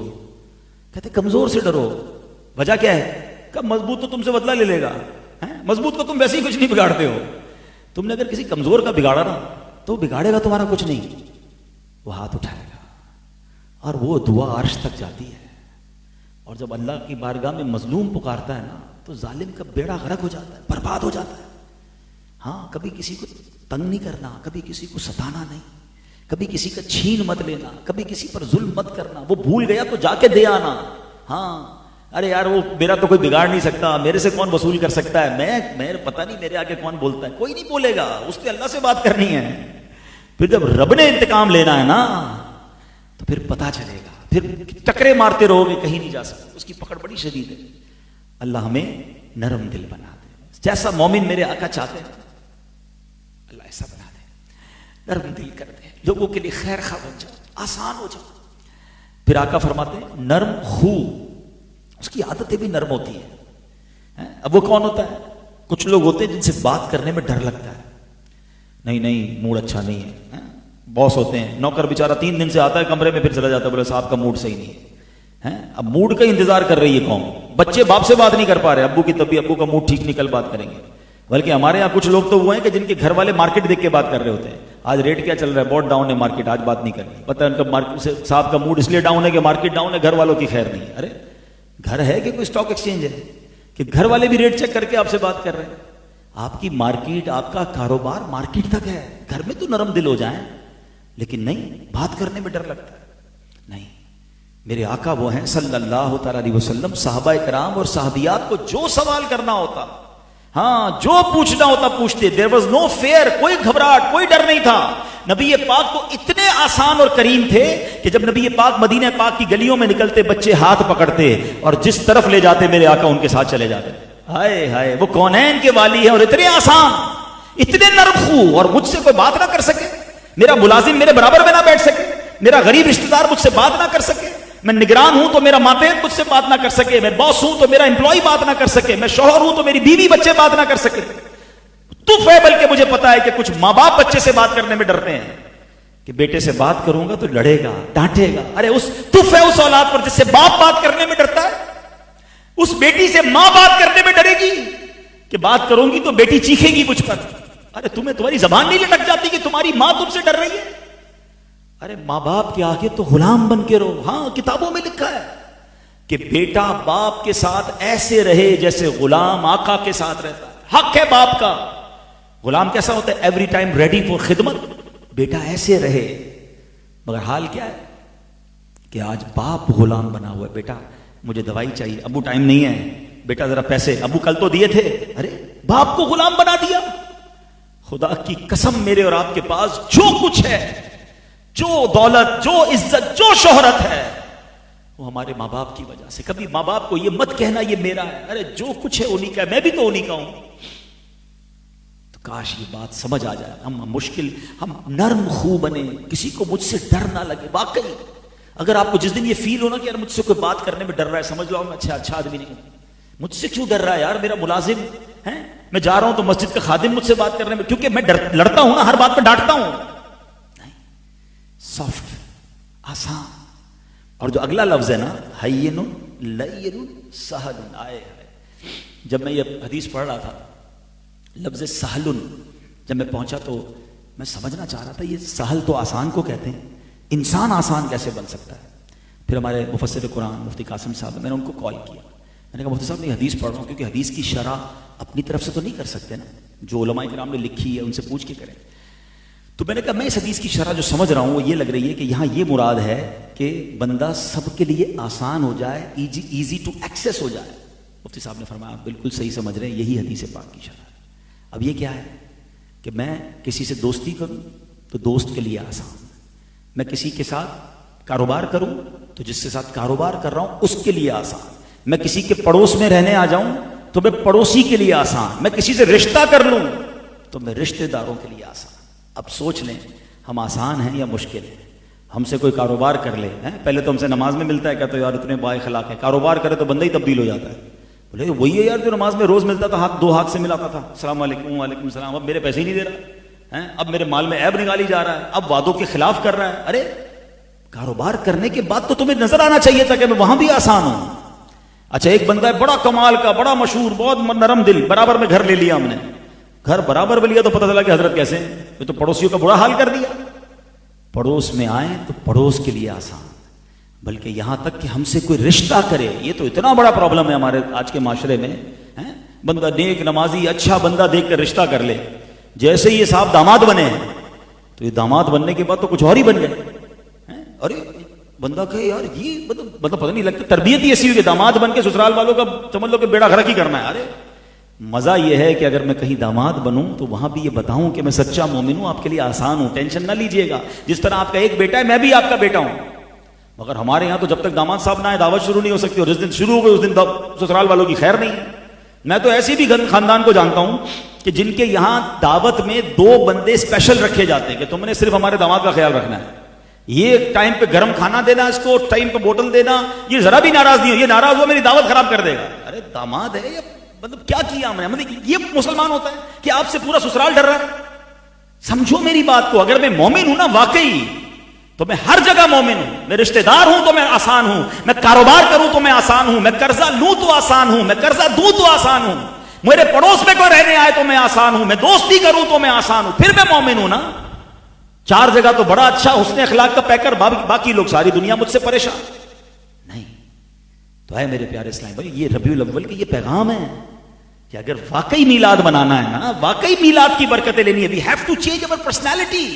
کہتے کمزور سے ڈرو. وجہ کیا ہے؟ کہ مضبوط تو تم سے بدلہ لے لے گا, مضبوط کو تم ویسے ہی کچھ نہیں بگاڑتے ہو. تم نے اگر کسی کمزور کا بگاڑا نا تو بگاڑے گا تمہارا کچھ نہیں, وہ ہاتھ اٹھائے گا اور وہ دعا عرش تک جاتی ہے. اور جب اللہ کی بارگاہ میں مظلوم پکارتا ہے نا تو ظالم کا بیڑا غرق ہو جاتا ہے, برباد ہو جاتا ہے. ہاں کبھی کسی کو تنگ نہیں کرنا, کبھی کسی کو ستانا نہیں, کبھی کسی کا چھین مت لینا, کبھی کسی پر ظلم مت کرنا. وہ بھول گیا تو جا کے دے آنا. ہاں ارے یار وہ میرا تو کوئی بگاڑ نہیں سکتا, میرے سے کون وصول کر سکتا ہے, میں پتہ نہیں میرے آگے کون بولتا ہے, کوئی نہیں بولے گا, اس نے اللہ سے بات کرنی ہے. پھر جب رب نے انتقام لینا ہے نا تو پھر پتہ چلے گا, پھر ٹکرے مارتے رہو گے, کہیں نہیں جا سکتے, اس کی پکڑ بڑی شدید ہے. اللہ ہمیں نرم دل بنا دے, جیسا مومن میرے آقا چاہتے ہیں اللہ ایسا بنا دے, نرم دل کر دے, لوگوں کے لیے خیر خواہ بن جاؤ, آسان ہو جاؤ. پھر آقا فرماتے ہیں نرم خو, اس کی عادتیں بھی نرم ہوتی ہیں. اب وہ کون ہوتا ہے؟ کچھ لوگ ہوتے ہیں جن سے بات کرنے میں ڈر لگتا ہے, نہیں موڈ اچھا نہیں ہے. باس ہوتے ہیں, نوکر بیچارہ 3 دن سے آتا ہے کمرے میں, پھر چلا جاتا ہے, بولے صاحب کا موڈ صحیح نہیں ہے. اب موڈ کا انتظار کر رہی ہے قوم. بچے باپ سے بات نہیں کر پا رہے, ابو کی طبیعت, ابو کا موڈ ٹھیک نہیں, کل بات کریں گے. بلکہ ہمارے یہاں کچھ لوگ تو وہ ہیں کہ جن کے گھر والے مارکیٹ دیکھ کے بات کر رہے ہوتے ہیں, آج ریٹ کیا چل رہا ہے, بہت ڈاؤن ہے مارکیٹ, آج بات نہیں کرنی. پتہ ہے ان کا صاحب کا موڈ اس لیے ڈاؤن ہے کہ مارکیٹ ڈاؤن ہے, گھر والوں کی خیر نہیں. ارے گھر ہے کہ کوئی اسٹاک ایکسچینج ہے کہ گھر والے بھی ریٹ چیک کر کے آپ سے بات کر رہے ہیں؟ آپ کی مارکیٹ, آپ کا کاروبار مارکیٹ تک ہے, گھر میں تو نرم دل ہو جائیں. لیکن نہیں, بات کرنے میں ڈر لگتا ہے. نہیں, میرے آقا وہ ہیں صلی اللہ تعالی علیہ وسلم, صحابہ کرام اور صحابیات کو جو سوال کرنا ہوتا, ہاں جو پوچھنا ہوتا پوچھتے. There was no fear, کوئی گھبراہٹ, کوئی ڈر نہیں تھا. نبی پاک کو اتنے آسان اور کریم تھے کہ جب نبی پاک مدینہ پاک کی گلیوں میں نکلتے, بچے ہاتھ پکڑتے اور جس طرف لے جاتے میرے آقا ان کے ساتھ چلے جاتے. ہائے ہائے, وہ کونین کے والی ہیں اور اتنے آسان, اتنے نرم خو, اور مجھ سے کوئی بات نہ کر سکے, میرا ملازم میرے برابر میں نہ بیٹھ سکے, میرا غریب رشتہ دار مجھ سے بات نہ کر سکے, میں نگران ہوں تو میرا ماتحت مجھ سے بات نہ کر سکے, میں باس ہوں تو میرا امپلائی بات نہ کر سکے, میں شوہر ہوں تو میری بیوی بچے بات نہ کر سکے. تف ہے, بلکہ مجھے پتا ہے کہ کچھ ماں باپ بچے سے بات کرنے میں ڈرتے ہیں کہ بیٹے سے بات کروں گا تو لڑے گا, ڈانٹے گا. ارے اس تف ہے اس اولاد پر جس سے باپ بات کرنے میں ڈرتا ہے, اس بیٹی سے ماں بات کرنے میں ڈرے گی کہ بات کروں گی تو بیٹی چیخے گی مجھ پر. ارے تمہیں تمہاری زبان نہیں لٹک جاتی کہ تمہاری ماں تم سے ڈر رہی ہے؟ ارے ماں باپ کے آگے تو غلام بن کے رہو. ہاں کتابوں میں لکھا ہے کہ بیٹا باپ کے ساتھ ایسے رہے جیسے غلام آقا کے ساتھ رہتا ہے. حق ہے باپ کا. غلام کیسا ہوتا ہے؟ ایوری ٹائم ریڈی فور خدمت. بیٹا ایسے رہے. مگر حال کیا ہے کہ آج باپ غلام بنا ہوا ہے. بیٹا مجھے دوائی چاہیے، ابو ٹائم نہیں ہے. بیٹا ذرا پیسے، ابو کل تو دیے تھے. ارے باپ کو غلام بنا دیا. خدا کی قسم میرے اور آپ کے پاس جو کچھ ہے، جو دولت، جو عزت، جو شہرت ہے، وہ ہمارے ماں باپ کی وجہ سے. کبھی ماں باپ کو یہ مت کہنا یہ میرا ہے. ارے جو کچھ ہے انہی کا ہے، میں بھی تو انہی کا ہوں. تو کاش یہ بات سمجھ آ جائے. ہم نرم خو بنے، کسی کو مجھ سے ڈر نہ لگے. واقعی اگر آپ کو جس دن یہ فیل ہونا کہ یار مجھ سے کوئی بات کرنے میں ڈر رہا ہے، سمجھ لو میں اچھا آدمی نہیں ہوں. مجھ سے کیوں ڈر رہا ہے یار؟ میرا ملازم ہے، میں جا رہا ہوں تو مسجد کا خادم مجھ سے بات کرنے میں، کیونکہ میں لڑتا ہوں نا، ہر بات پہ ڈانٹتا ہوں. نہیں، سافٹ، آسان. اور جو اگلا لفظ ہے نا، ہین لین سہل. آئے جب میں یہ حدیث پڑھ رہا تھا، لفظ سہل جب میں پہنچا تو میں سمجھنا چاہ رہا تھا یہ سہل تو آسان کو کہتے ہیں، انسان آسان کیسے بن سکتا ہے؟ پھر ہمارے مفسر قرآن مفتی قاسم صاحب، میں نے ان کو کال کیا. میں نے کہا مفتی صاحب میں حدیث پڑھ رہا ہوں، کیونکہ حدیث کی شرح اپنی طرف سے تو نہیں کر سکتے نا، جو علماء کرام نے لکھی ہے ان سے پوچھ کے کریں. تو میں نے کہا میں اس حدیث کی شرح جو سمجھ رہا ہوں وہ یہ لگ رہی ہے کہ یہاں یہ مراد ہے کہ بندہ سب کے لیے آسان ہو جائے، ایزی ٹو ایکسیس ہو جائے. مفتی صاحب نے فرمایا آپ بالکل صحیح سمجھ رہے ہیں، یہی حدیث پاک کی شرح ہے. اب یہ کیا ہے کہ میں کسی سے دوستی کروں تو دوست کے لیے آسان، میں کسی کے ساتھ کاروبار کروں تو جس کے ساتھ کاروبار کر رہا ہوں اس کے لیے آسان، میں کسی کے پڑوس میں رہنے آ جاؤں تو میں پڑوسی کے لیے آسان، میں کسی سے رشتہ کر لوں تو میں رشتہ داروں کے لیے آسان. اب سوچ لیں ہم آسان ہیں یا مشکل ہیں؟ ہم سے کوئی کاروبار کر لے، پہلے تو ہم سے نماز میں ملتا ہے، کہتے یار اتنے با اخلاق ہے. کاروبار کرے تو بندہ ہی تبدیل ہو جاتا ہے. بولے وہی ہے یار جو نماز میں روز ملتا تھا، دو ہاتھ سے ملاتا تھا، السلام علیکم وعلیکم السلام، اب میرے پیسے ہی نہیں دے رہا ہے، اب میرے مال میں عیب نکالی جا رہا ہے، اب وعدوں کے خلاف کر رہا ہے. ارے کاروبار کرنے کے بعد تو تمہیں نظر آنا چاہیے تھا کہ میں وہاں بھی آسان ہوں. اچھا ایک بندہ ہے بڑا کمال کا، بڑا مشہور، بہت نرم دل، برابر میں گھر لے لیا ہم نے. گھر برابر میں لیا تو پتہ چلا کہ حضرت کیسے ہیں، یہ تو پڑوسیوں کا برا حال کر دیا. پڑوس میں آئے تو پڑوس کے لیے آسان، بلکہ یہاں تک کہ ہم سے کوئی رشتہ کرے، یہ تو اتنا بڑا پرابلم ہے ہمارے آج کے معاشرے میں. بندہ نیک نمازی اچھا بندہ دیکھ کر رشتہ کر لے، جیسے ہی یہ صاحب داماد بنے تو یہ داماد بننے کے بعد تو کچھ اور ہی بن گئے. ارے بندہ کہے یار یہ مطلب پتہ نہیں لگتا، تربیت ہی ایسی ہوئی کہ داماد بن کے سسرال والوں کا سمجھ لو کہ بیڑا غرق ہی کرنا ہے. ارے مزہ یہ ہے کہ اگر میں کہیں داماد بنوں تو وہاں بھی یہ بتاؤں کہ میں سچا مومن ہوں، آپ کے لیے آسان ہوں، ٹینشن نہ لیجئے گا. جس طرح آپ کا ایک بیٹا ہے میں بھی آپ کا بیٹا ہوں. مگر ہمارے یہاں تو جب تک داماد صاحب نہ آئے دعوت شروع نہیں ہو سکتی، اور جس دن شروع ہو گئی اس دن سسرال والوں کی خیر نہیں ہے. میں تو ایسی بھی خاندان کو جانتا ہوں کہ جن کے یہاں دعوت میں 2 بندے اسپیشل رکھے جاتے ہیں کہ تم نے صرف ہمارے داماد کا خیال رکھنا ہے. یہ ٹائم پہ گرم کھانا دینا، اس کو ٹائم پہ بوتل دینا، یہ ذرا بھی ناراض نہیں ہو، یہ ناراض ہوا میری دعوت خراب کر دے گا. ارے داماد ہے مطلب کیا کیا ہم نے؟ مطلب یہ مسلمان ہوتا ہے کہ آپ سے پورا سسرال ڈر رہا ہے؟ سمجھو میری بات کو. اگر میں مومن ہوں نا واقعی تو میں ہر جگہ مومن ہوں. میں رشتہ دار ہوں تو میں آسان ہوں، میں کاروبار کروں تو میں آسان ہوں، میں قرضہ لوں تو آسان ہوں، میں قرضہ دوں تو آسان ہوں، میرے پڑوس میں کوئی رہنے آئے تو میں آسان ہوں، میں دوستی کروں تو میں آسان ہوں. پھر میں مومن ہوں نا. 4 جگہ تو بڑا اچھا حسن اخلاق کا پیکر، باقی لوگ ساری دنیا مجھ سے پریشان نہیں. تو ہے میرے پیارے اسلام بھائی، یہ ربیع الاول کا یہ پیغام ہے کہ اگر واقعی میلاد منانا ہے نا، واقعی میلاد کی برکتیں لینی ہے، we have to change our personality.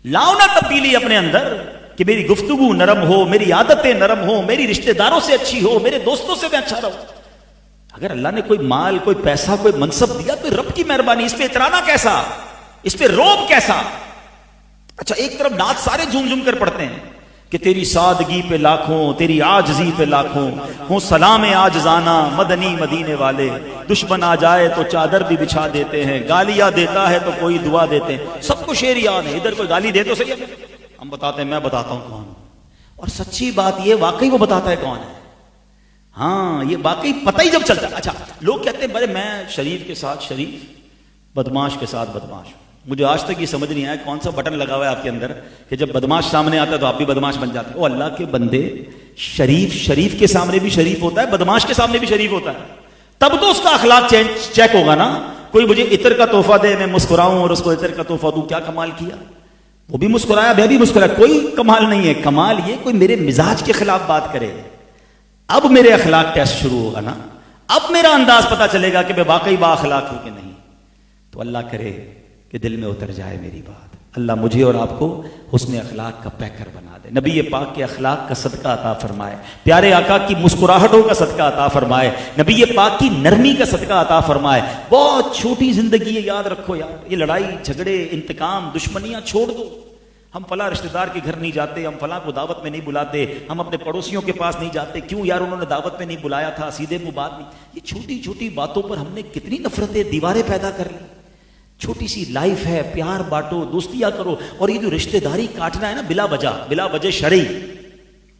لاؤ نا تبدیلی اپنے اندر کہ میری گفتگو نرم ہو، میری عادتیں نرم ہو، میری رشتہ داروں سے اچھی ہو، میرے دوستوں سے میں اچھا رہوں. اگر اللہ نے کوئی مال، کوئی پیسہ، کوئی منصب دیا تو رب کی مہربانی، اس پہ اترانا کیسا، اس پہ روب کیسا. اچھا ایک طرف نعت سارے جھوم جھوم کر پڑھتے ہیں کہ تیری سادگی پہ لاکھوں، تیری عاجزی پہ لاکھوں، ہوں سلام عاجزانہ مدنی مدینے والے. دشمن آ جائے تو چادر بھی بچھا دیتے ہیں، گالیاں دیتا ہے تو کوئی دعا دیتے ہیں. سب کو شعر یاد ہے، ادھر کوئی گالی دے تو صحیح ہے ہم بتاتے ہیں، میں بتاتا ہوں کون. اور سچی بات یہ واقعی وہ بتاتا ہے کون ہے. ہاں یہ واقعی پتہ ہی جب چلتا ہے. اچھا لوگ کہتے ہیں بھائی میں شریف کے ساتھ شریف، بدماش کے ساتھ بدماش. مجھے آج تک یہ سمجھ نہیں آیا کون سا بٹن لگا ہوا ہے آپ کے اندر کہ جب بدماش سامنے آتا ہے تو آپ بھی بدماش بن جاتے ہیں. او اللہ کے بندے، شریف کے سامنے بھی شریف ہوتا ہے، بدماش کے سامنے بھی شریف ہوتا ہے. تب تو اس کا اخلاق چیک ہوگا نا. کوئی مجھے عطر کا تحفہ دے، میں مسکراؤں اور اس کو عطر کا تحفہ دوں، کیا کمال کیا. وہ بھی مسکرایا، میں بھی مسکرایا، کوئی کمال نہیں ہے. کمال یہ کوئی میرے مزاج کے خلاف بات کرے. اب میرے اخلاق ٹیسٹ شروع ہوگا نا، اب میرا انداز پتا چلے گا کہ میں واقعی با اخلاق ہوں کہ نہیں. تو اللہ کرے کہ دل میں اتر جائے میری بات. اللہ مجھے اور آپ کو حسن اخلاق کا پیکر بنا دے. نبی پاک کے اخلاق کا صدقہ عطا فرمائے، پیارے آقا کی مسکراہٹوں کا صدقہ عطا فرمائے، نبی پاک کی نرمی کا صدقہ عطا فرمائے. بہت چھوٹی زندگی ہے، یاد رکھو یار. یہ لڑائی جھگڑے انتقام دشمنیاں چھوڑ دو. ہم فلاں رشتہ دار کے گھر نہیں جاتے، ہم فلاں کو دعوت میں نہیں بلاتے، ہم اپنے پڑوسیوں کے پاس نہیں جاتے. کیوں یار؟ انہوں نے دعوت میں نہیں بلایا تھا، سیدھے منہ بات نہیں. یہ چھوٹی چھوٹی باتوں پر ہم نے کتنی نفرتیں، دیواریں پیدا کر لی. چھوٹی سی لائف ہے، پیار بانٹو، دوستیاں کرو. اور یہ جو رشتہ داری کاٹنا ہے نا بلا وجہ شرعی،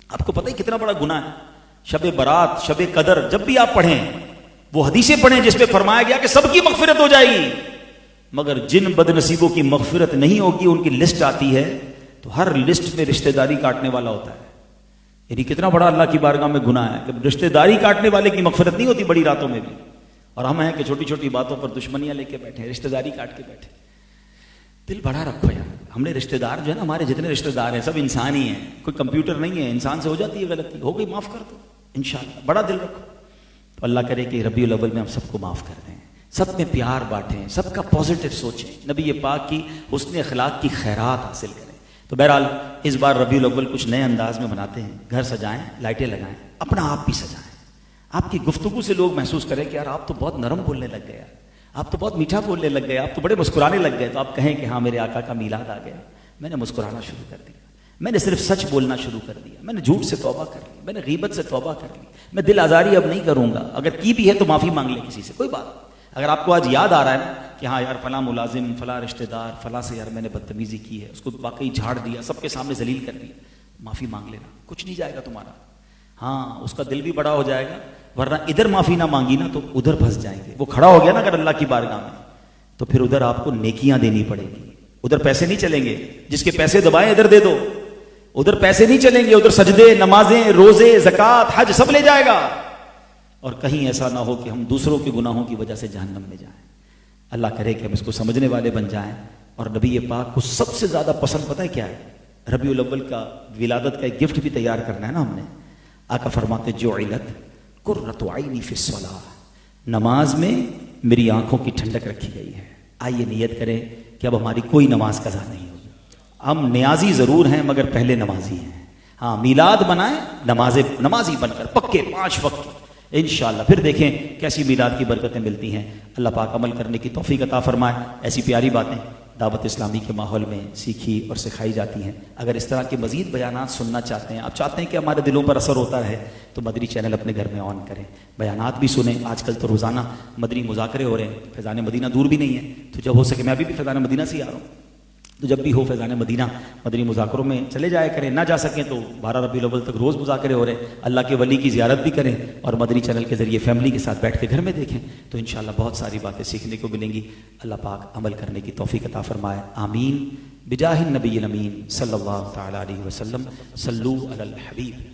آپ کو پتہ ہے کتنا بڑا گناہ ہے. شب برات، شب قدر جب بھی آپ پڑھیں وہ حدیثیں پڑھیں جس پہ فرمایا گیا کہ سب کی مغفرت ہو جائے گی، مگر جن بد نصیبوں کی مغفرت نہیں ہوگی ان کی لسٹ آتی ہے تو ہر لسٹ میں رشتہ داری کاٹنے والا ہوتا ہے. یعنی کتنا بڑا اللہ کی بارگاہ میں گناہ ہے کہ رشتہ داری کاٹنے والے کی مغفرت نہیں ہوتی بڑی راتوں میں بھی. اور ہم ہیں کہ چھوٹی چھوٹی باتوں پر دشمنیاں لے کے بیٹھے، رشتہ داری کاٹ کے بیٹھے. دل بڑا رکھو یار. ہم نے رشتہ دار جو ہے نا، ہمارے جتنے رشتہ دار ہیں سب انسان ہی ہیں، کوئی کمپیوٹر نہیں ہے. انسان سے ہو جاتی ہے غلطی، ہو گئی معاف کر دو انشاءاللہ. بڑا دل رکھو. تو اللہ کرے کہ ربیع الاول میں ہم سب کو معاف کر دیں، سب میں پیار بانٹیں، سب کا پازیٹیو سوچیں، نبی پاک کی حسن اخلاق کی خیرات حاصل کریں. تو بہرحال اس بار ربیع الاول کچھ نئے انداز میں مناتے ہیں. گھر سجائیں، لائٹیں لگائیں، اپنا آپ بھی سجائیں. آپ کی گفتگو سے لوگ محسوس کریں کہ یار آپ تو بہت نرم بولنے لگ گئے، آپ تو بہت میٹھا بولنے لگ گئے، آپ تو بڑے مسکرانے لگ گئے. تو آپ کہیں کہ ہاں میرے آقا کا میلاد آ گیا، میں نے مسکرانا شروع کر دیا، میں نے صرف سچ بولنا شروع کر دیا، میں نے جھوٹ سے توبہ کر لی، میں نے غیبت سے توبہ کر لی، میں دل آزاری اب نہیں کروں گا. اگر کی بھی ہے تو معافی مانگ لیں کسی سے، کوئی بات. اگر آپ کو آج یاد آ رہا ہے نا کہ ہاں یار فلاں ملازم، فلاں رشتہ دار، فلاں سے یار میں نے بدتمیزی کی ہے، اس کو واقعی جھاڑ دیا، سب کے سامنے ذلیل کر دیا، معافی مانگ لینا، کچھ نہیں جائے گا تمہارا. ہاں اس کا دل بھی بڑا ہو جائے گا، ورنہ ادھر معافی نہ مانگی نا تو ادھر پھنس جائیں گے. وہ کھڑا ہو گیا نا اگر اللہ کی بارگاہ میں تو پھر ادھر آپ کو نیکیاں دینی پڑے گی. ادھر پیسے نہیں چلیں گے، جس کے پیسے دبائیں ادھر دے دو. ادھر پیسے نہیں چلیں گے، ادھر سجدے، نمازیں، روزے، زکوٰۃ، حج سب لے جائے گا. اور کہیں ایسا نہ ہو کہ ہم دوسروں کے گناہوں کی وجہ سے جہنم میں جائیں. اللہ کرے کہ ہم اس کو سمجھنے والے بن جائیں. اور نبی پاک کو سب سے زیادہ پسند پتہ ہے کیا ہے؟ ربیع الاول کا ولادت کا ایک گفٹ بھی تیار کرنا ہے نا ہم نے. آقا فرماتے جعلت قرۃ عینی فی الصلاۃ، نماز میں میری آنکھوں کی ٹھنڈک رکھی گئی ہے. آئیے نیت کریں کہ اب ہماری کوئی نماز قضا نہیں ہوگی. ہم نیازی ضرور ہیں مگر پہلے نمازی ہیں. ہاں میلاد بنائیں، نمازی بن کر پکے 5 وقت انشاءاللہ. پھر دیکھیں کیسی میلاد کی برکتیں ملتی ہیں. اللہ پاک عمل کرنے کی توفیق عطا فرمائے. ایسی پیاری باتیں دعوت اسلامی کے ماحول میں سیکھی اور سکھائی جاتی ہیں. اگر اس طرح کے مزید بیانات سننا چاہتے ہیں، آپ چاہتے ہیں کہ ہمارے دلوں پر اثر ہوتا ہے، تو مدنی چینل اپنے گھر میں آن کریں، بیانات بھی سنیں. آج کل تو روزانہ مدنی مذاکرے ہو رہے ہیں. فیضان مدینہ دور بھی نہیں ہے، تو جب ہو سکے، میں ابھی بھی فیضان مدینہ سے ہی آ رہا ہوں، تو جب بھی ہو فیضان مدینہ مدنی مذاکروں میں چلے جایا کریں. نہ جا سکیں تو 12 ربیع الاول تک روز مذاکرے ہو رہے ہیں. اللہ کے ولی کی زیارت بھی کریں اور مدنی چینل کے ذریعے فیملی کے ساتھ بیٹھ کے گھر میں دیکھیں، تو انشاءاللہ بہت ساری باتیں سیکھنے کو ملیں گی. اللہ پاک عمل کرنے کی توفیق عطا فرمائے. آمین بجاہ النبی الامین صلی اللہ تعالی علیہ وسلم. صلو علی الحبیب.